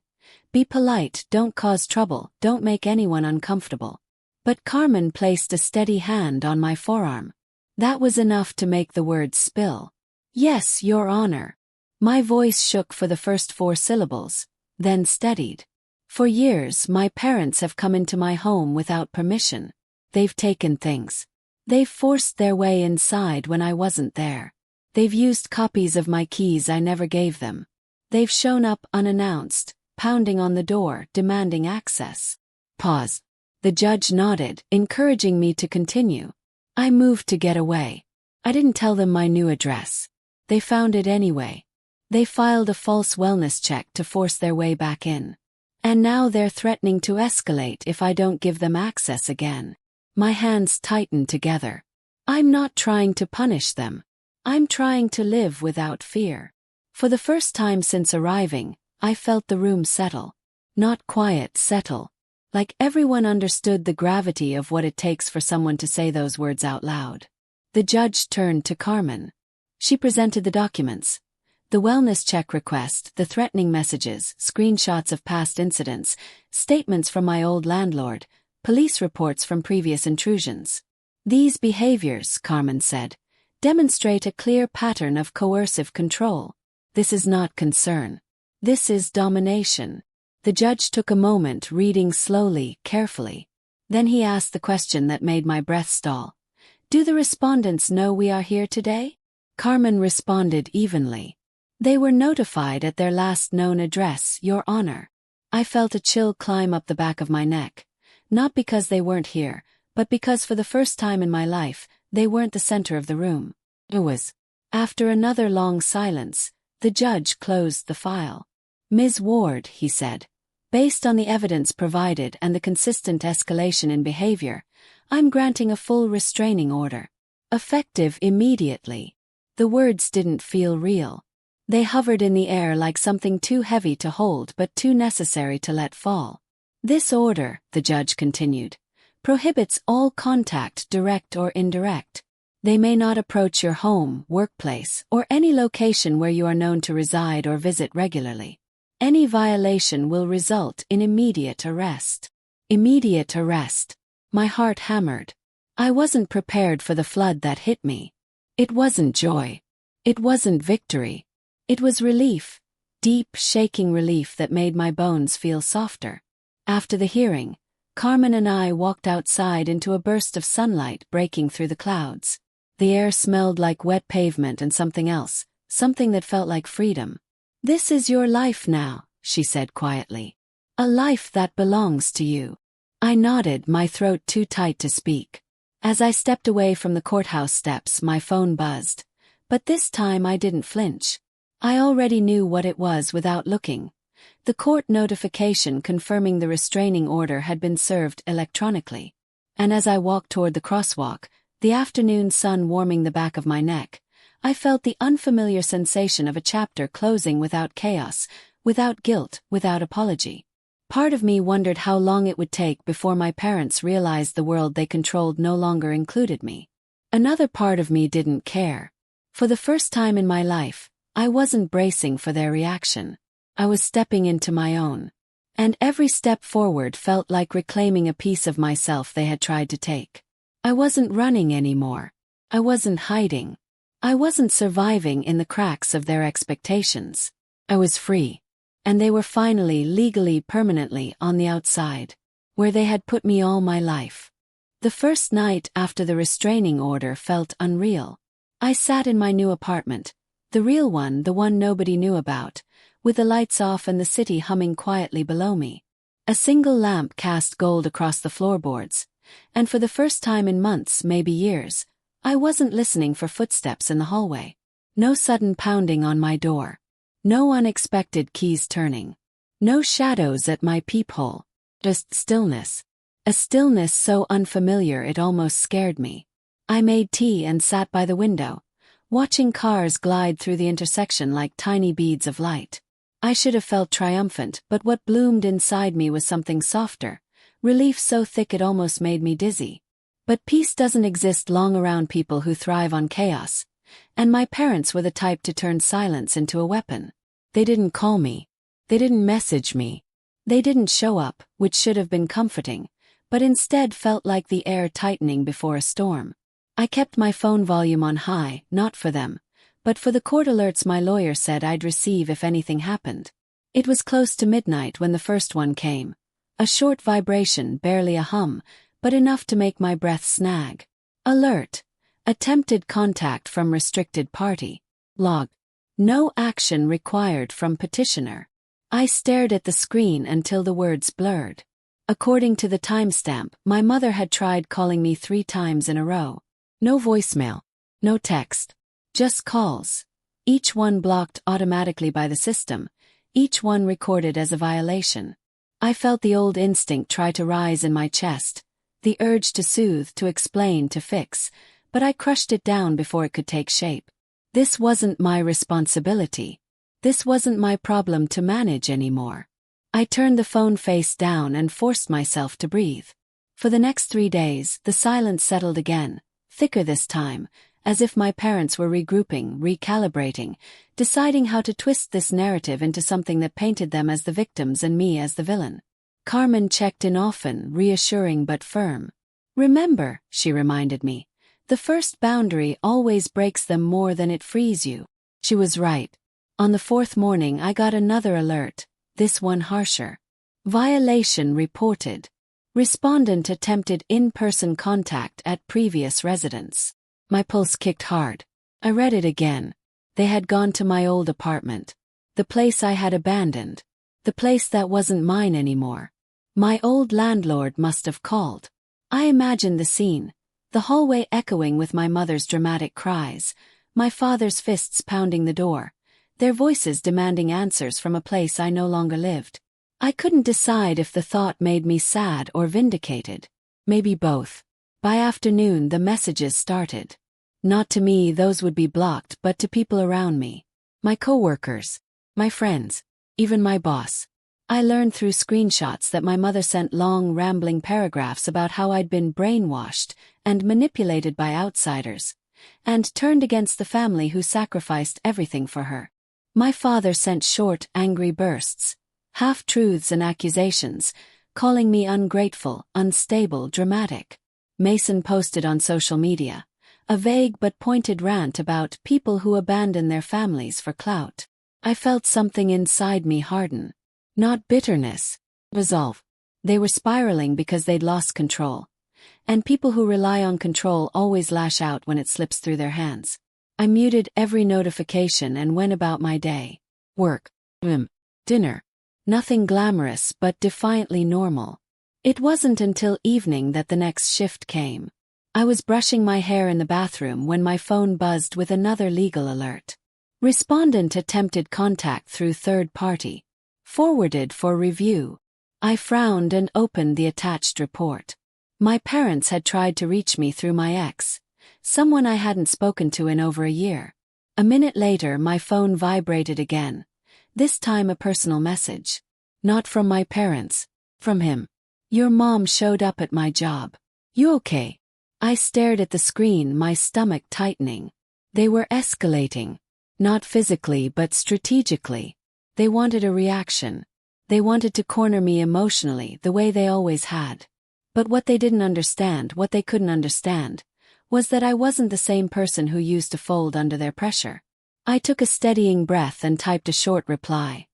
Be polite, don't cause trouble, don't make anyone uncomfortable. But Carmen placed a steady hand on my forearm. That was enough to make the words spill. "Yes, Your Honor." My voice shook for the first 4 syllables, then steadied. For years, my parents have come into my home without permission. They've taken things. They've forced their way inside when I wasn't there. They've used copies of my keys I never gave them. They've shown up unannounced, pounding on the door, demanding access. Pause. The judge nodded, encouraging me to continue. I moved to get away. I didn't tell them my new address. They found it anyway. They filed a false wellness check to force their way back in. And now they're threatening to escalate if I don't give them access again. My hands tightened together. I'm not trying to punish them. I'm trying to live without fear. For the first time since arriving, I felt the room settle. Not quiet, settle. Like everyone understood the gravity of what it takes for someone to say those words out loud. The judge turned to Carmen. She presented the documents. The wellness check request, the threatening messages, screenshots of past incidents, statements from my old landlord, police reports from previous intrusions. These behaviors, Carmen said, demonstrate a clear pattern of coercive control. This is not concern. This is domination. The judge took a moment, reading slowly, carefully. Then he asked the question that made my breath stall. Do the respondents know we are here today? Carmen responded evenly. They were notified at their last known address, Your Honor. I felt a chill climb up the back of my neck. Not because they weren't here, but because for the first time in my life, they weren't the center of the room. It was. After another long silence, the judge closed the file. Ms. Ward, he said, based on the evidence provided and the consistent escalation in behavior, I'm granting a full restraining order. Effective immediately. The words didn't feel real. They hovered in the air like something too heavy to hold but too necessary to let fall. This order, the judge continued, prohibits all contact, direct or indirect. They may not approach your home, workplace, or any location where you are known to reside or visit regularly. Any violation will result in immediate arrest. Immediate arrest. My heart hammered. I wasn't prepared for the flood that hit me. It wasn't joy. It wasn't victory. It was relief. Deep, shaking relief that made my bones feel softer. After the hearing, Carmen and I walked outside into a burst of sunlight breaking through the clouds. The air smelled like wet pavement and something else, something that felt like freedom. This is your life now, she said quietly. A life that belongs to you. I nodded, my throat too tight to speak. As I stepped away from the courthouse steps, my phone buzzed. But this time I didn't flinch. I already knew what it was without looking. The court notification confirming the restraining order had been served electronically. And as I walked toward the crosswalk, the afternoon sun warming the back of my neck, I felt the unfamiliar sensation of a chapter closing without chaos, without guilt, without apology. Part of me wondered how long it would take before my parents realized the world they controlled no longer included me. Another part of me didn't care. For the first time in my life, I wasn't bracing for their reaction. I was stepping into my own. And every step forward felt like reclaiming a piece of myself they had tried to take. I wasn't running anymore. I wasn't hiding. I wasn't surviving in the cracks of their expectations. I was free. And they were finally, legally, permanently on the outside, where they had put me all my life. The first night after the restraining order felt unreal. I sat in my new apartment, the real one, the one nobody knew about, with the lights off and the city humming quietly below me. A single lamp cast gold across the floorboards, and for the first time in months, maybe years, I wasn't listening for footsteps in the hallway. No sudden pounding on my door. No unexpected keys turning. No shadows at my peephole. Just stillness. A stillness so unfamiliar it almost scared me. I made tea and sat by the window, watching cars glide through the intersection like tiny beads of light. I should have felt triumphant, but what bloomed inside me was something softer, relief so thick it almost made me dizzy. But peace doesn't exist long around people who thrive on chaos, and my parents were the type to turn silence into a weapon. They didn't call me. They didn't message me. They didn't show up, which should have been comforting, but instead felt like the air tightening before a storm. I kept my phone volume on high, not for them, but for the court alerts my lawyer said I'd receive if anything happened. It was close to midnight when the first one came. A short vibration, barely a hum, but enough to make my breath snag. Alert. Attempted contact from restricted party. Log. No action required from petitioner. I stared at the screen until the words blurred. According to the timestamp, my mother had tried calling me 3 times in a row. No voicemail. No text. Just calls. Each one blocked automatically by the system. Each one recorded as a violation. I felt the old instinct try to rise in my chest. The urge to soothe, to explain, to fix. But I crushed it down before it could take shape. This wasn't my responsibility. This wasn't my problem to manage anymore. I turned the phone face down and forced myself to breathe. For the next 3 days, the silence settled again, thicker this time, as if my parents were regrouping, recalibrating, deciding how to twist this narrative into something that painted them as the victims and me as the villain. Carmen checked in often, reassuring but firm. Remember, she reminded me, the first boundary always breaks them more than it frees you. She was right. On the fourth morning I got another alert, this one harsher. Violation reported. Respondent attempted in-person contact at previous residence. My pulse kicked hard. I read it again. They had gone to my old apartment. The place I had abandoned. The place that wasn't mine anymore. My old landlord must have called. I imagined the scene. The hallway echoing with my mother's dramatic cries. My father's fists pounding the door. Their voices demanding answers from a place I no longer lived. I couldn't decide if the thought made me sad or vindicated. Maybe both. By afternoon the messages started. Not to me, those would be blocked, but to people around me. My coworkers. My friends. Even my boss. I learned through screenshots that my mother sent long, rambling paragraphs about how I'd been brainwashed and manipulated by outsiders, and turned against the family who sacrificed everything for her. My father sent short, angry bursts. Half-truths and accusations, calling me ungrateful, unstable, dramatic. Mason posted on social media a vague but pointed rant about people who abandon their families for clout. I felt something inside me harden. Not bitterness, resolve. They were spiraling because they'd lost control. And people who rely on control always lash out when it slips through their hands. I muted every notification and went about my day. Work, dinner. Nothing glamorous but defiantly normal. It wasn't until evening that the next shift came. I was brushing my hair in the bathroom when my phone buzzed with another legal alert. Respondent attempted contact through third party. Forwarded for review. I frowned and opened the attached report. My parents had tried to reach me through my ex, someone I hadn't spoken to in over a year. A minute later my phone vibrated again. This time a personal message. Not from my parents. From him. Your mom showed up at my job. You okay? I stared at the screen, my stomach tightening. They were escalating. Not physically but strategically. They wanted a reaction. They wanted to corner me emotionally the way they always had. But what they didn't understand, what they couldn't understand, was that I wasn't the same person who used to fold under their pressure. I took a steadying breath and typed a short reply.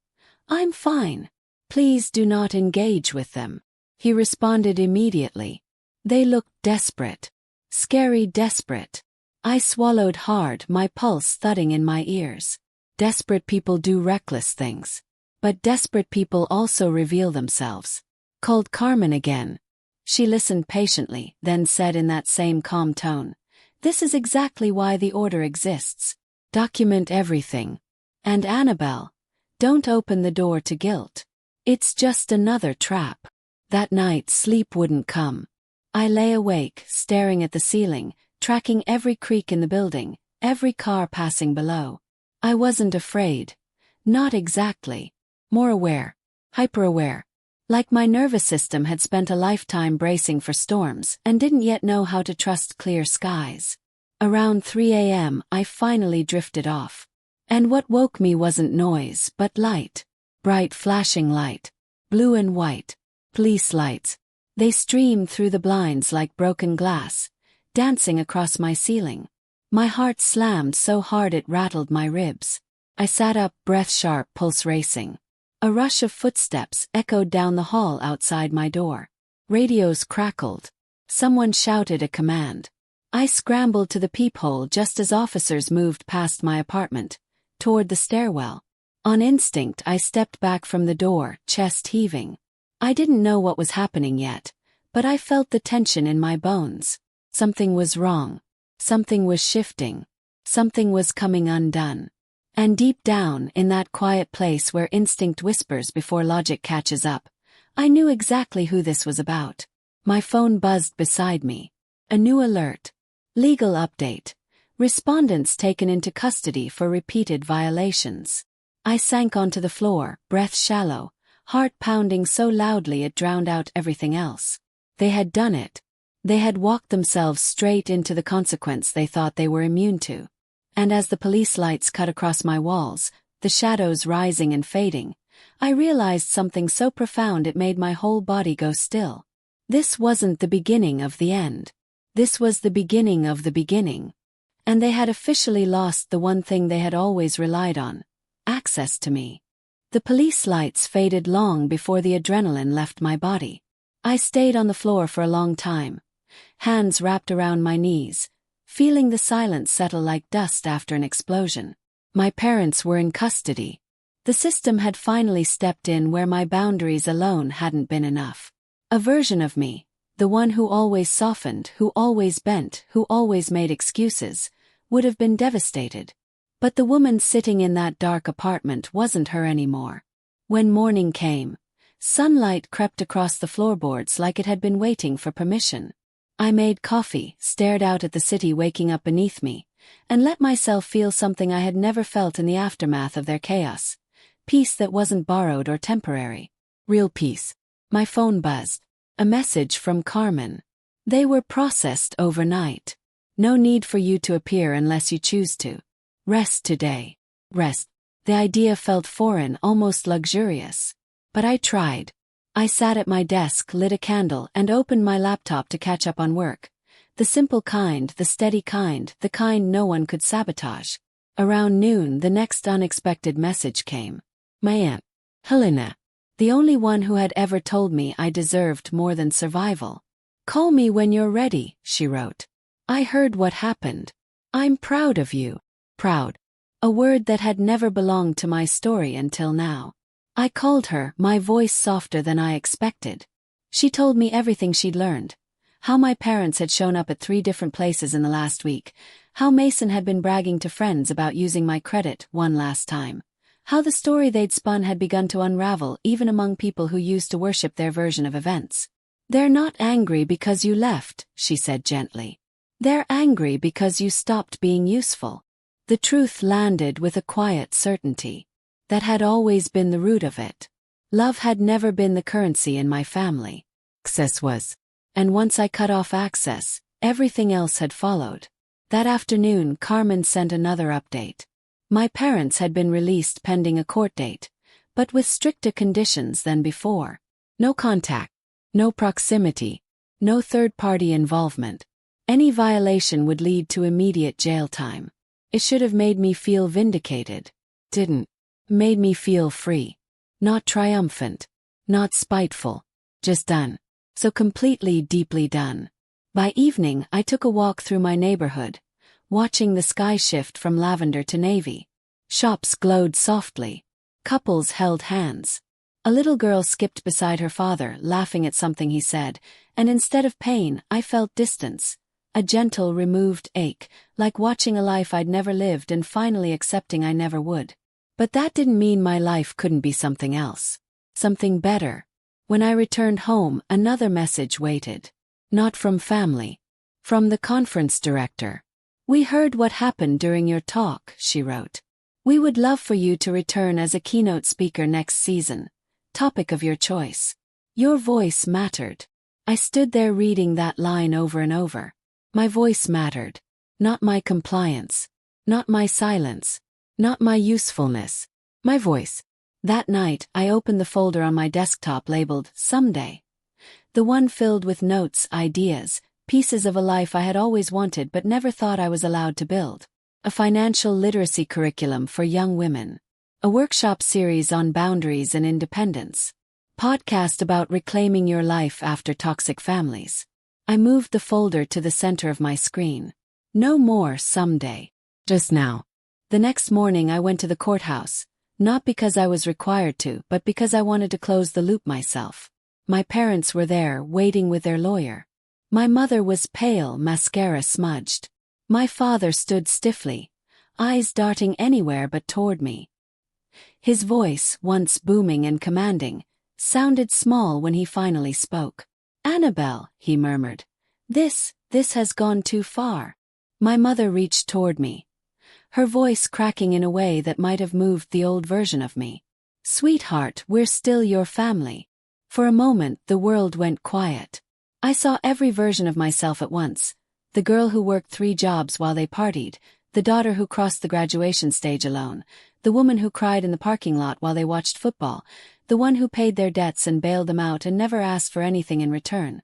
I'm fine. Please do not engage with them. He responded immediately. They looked desperate. Scary desperate. I swallowed hard, my pulse thudding in my ears. Desperate people do reckless things. But desperate people also reveal themselves. Called Carmen again. She listened patiently, then said in that same calm tone, "This is exactly why the order exists. Document everything. And Annabelle, don't open the door to guilt. It's just another trap." That night sleep wouldn't come. I lay awake, staring at the ceiling, tracking every creak in the building, every car passing below. I wasn't afraid. Not exactly. More aware. Hyper-aware. Like my nervous system had spent a lifetime bracing for storms and didn't yet know how to trust clear skies. Around 3 a.m. I finally drifted off. And what woke me wasn't noise, but light. Bright flashing light. Blue and white. Police lights. They streamed through the blinds like broken glass, dancing across my ceiling. My heart slammed so hard it rattled my ribs. I sat up, breath sharp, pulse racing. A rush of footsteps echoed down the hall outside my door. Radios crackled. Someone shouted a command. I scrambled to the peephole just as officers moved past my apartment, toward the stairwell. On instinct I stepped back from the door, chest heaving. I didn't know what was happening yet, but I felt the tension in my bones. Something was wrong. Something was shifting. Something was coming undone. And deep down, in that quiet place where instinct whispers before logic catches up, I knew exactly who this was about. My phone buzzed beside me. A new alert. Legal update. Respondents taken into custody for repeated violations. I sank onto the floor, breath shallow, heart pounding so loudly it drowned out everything else. They had done it. They had walked themselves straight into the consequence they thought they were immune to. And as the police lights cut across my walls, the shadows rising and fading, I realized something so profound it made my whole body go still. This wasn't the beginning of the end. This was the beginning of the beginning. And they had officially lost the one thing they had always relied on. access to me. The police lights faded long before the adrenaline left my body. I stayed on the floor for a long time, hands wrapped around my knees, feeling the silence settle like dust after an explosion. My parents were in custody. The system had finally stepped in where my boundaries alone hadn't been enough. A version of me, the one who always softened, who always bent, who always made excuses, would have been devastated. But the woman sitting in that dark apartment wasn't her anymore. When morning came, sunlight crept across the floorboards like it had been waiting for permission. I made coffee, stared out at the city waking up beneath me, and let myself feel something I had never felt in the aftermath of their chaos. Peace that wasn't borrowed or temporary. Real peace. My phone buzzed. A message from Carmen. They were processed overnight. No need for you to appear unless you choose to. Rest today. Rest. The idea felt foreign, almost luxurious. But I tried. I sat at my desk, lit a candle, and opened my laptop to catch up on work. The simple kind, the steady kind, the kind no one could sabotage. Around noon, the next unexpected message came. My aunt, Helena. The only one who had ever told me I deserved more than survival. Call me when you're ready, she wrote. I heard what happened. I'm proud of you. Proud. A word that had never belonged to my story until now. I called her, my voice softer than I expected. She told me everything she'd learned. How my parents had shown up at 3 different places in the last week. How Mason had been bragging to friends about using my credit one last time. How the story they'd spun had begun to unravel even among people who used to worship their version of events. They're not angry because you left, she said gently. They're angry because you stopped being useful. The truth landed with a quiet certainty. That had always been the root of it. Love had never been the currency in my family. Access was. And once I cut off access, everything else had followed. That afternoon, Carmen sent another update. My parents had been released pending a court date, but with stricter conditions than before. No contact, no proximity, no third-party involvement. Any violation would lead to immediate jail time. It should have made me feel vindicated. Didn't. Made me feel free. Not triumphant. Not spiteful. Just done. So completely, deeply done. By evening, I took a walk through my neighborhood, watching the sky shift from lavender to navy. Shops glowed softly. Couples held hands. A little girl skipped beside her father, laughing at something he said, and instead of pain, I felt distance. A gentle, removed ache, like watching a life I'd never lived and finally accepting I never would. But that didn't mean my life couldn't be something else. Something better. When I returned home, another message waited. Not from family. From the conference director. We heard what happened during your talk, she wrote. We would love for you to return as a keynote speaker next season. Topic of your choice. Your voice mattered. I stood there reading that line over and over. My voice mattered. Not my compliance. Not my silence. Not my usefulness. My voice. That night, I opened the folder on my desktop labeled Someday. The one filled with notes, ideas, pieces of a life I had always wanted but never thought I was allowed to build. A financial literacy curriculum for young women. A workshop series on boundaries and independence. Podcast about reclaiming your life after toxic families. I moved the folder to the center of my screen. No more someday. Just now. The next morning I went to the courthouse, not because I was required to, but because I wanted to close the loop myself. My parents were there, waiting with their lawyer. My mother was pale, mascara smudged. My father stood stiffly, eyes darting anywhere but toward me. His voice, once booming and commanding, sounded small when he finally spoke. Annabelle, he murmured. This has gone too far. My mother reached toward me, her voice cracking in a way that might have moved the old version of me. Sweetheart, we're still your family. For a moment, the world went quiet. I saw every version of myself at once. The girl who worked 3 jobs while they partied, the daughter who crossed the graduation stage alone, the woman who cried in the parking lot while they watched football, the one who paid their debts and bailed them out and never asked for anything in return.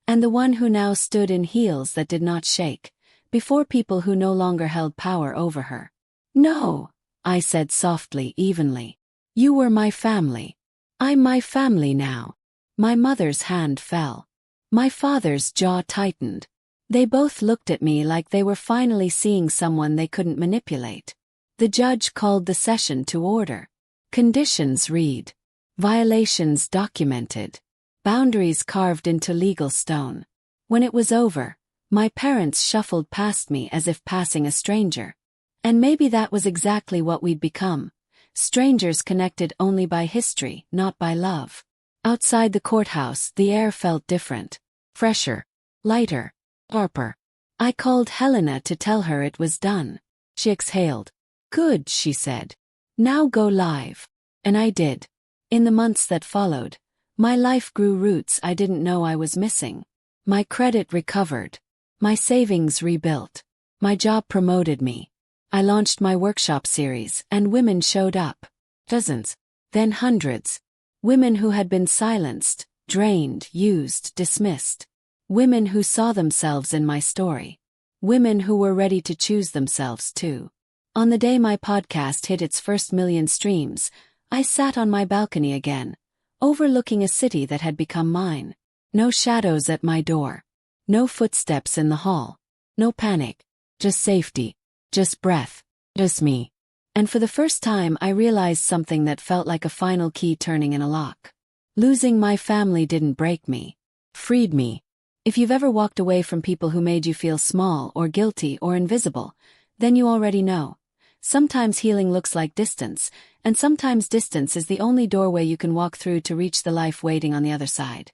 And the one who now stood in heels that did not shake, before people who no longer held power over her. No, I said softly, evenly. You were my family. I'm my family now. My mother's hand fell. My father's jaw tightened. They both looked at me like they were finally seeing someone they couldn't manipulate. The judge called the session to order. Conditions read. Violations documented. Boundaries carved into legal stone. When it was over, my parents shuffled past me as if passing a stranger. And maybe that was exactly what we'd become. Strangers connected only by history, not by love. Outside the courthouse, the air felt different. Fresher. Lighter. Sharper. I called Helena to tell her it was done. She exhaled. Good, she said. Now go live. And I did. In the months that followed, my life grew roots I didn't know I was missing. My credit recovered. My savings rebuilt. My job promoted me. I launched my workshop series, and women showed up. Dozens. Then hundreds. Women who had been silenced, drained, used, dismissed. Women who saw themselves in my story. Women who were ready to choose themselves too. On the day my podcast hit its first 1,000,000 streams, I sat on my balcony again, overlooking a city that had become mine. No shadows at my door. No footsteps in the hall. No panic. Just safety. Just breath. Just me. And for the first time I realized something that felt like a final key turning in a lock. Losing my family didn't break me. Freed me. If you've ever walked away from people who made you feel small or guilty or invisible, then you already know. Sometimes healing looks like distance, and sometimes distance is the only doorway you can walk through to reach the life waiting on the other side.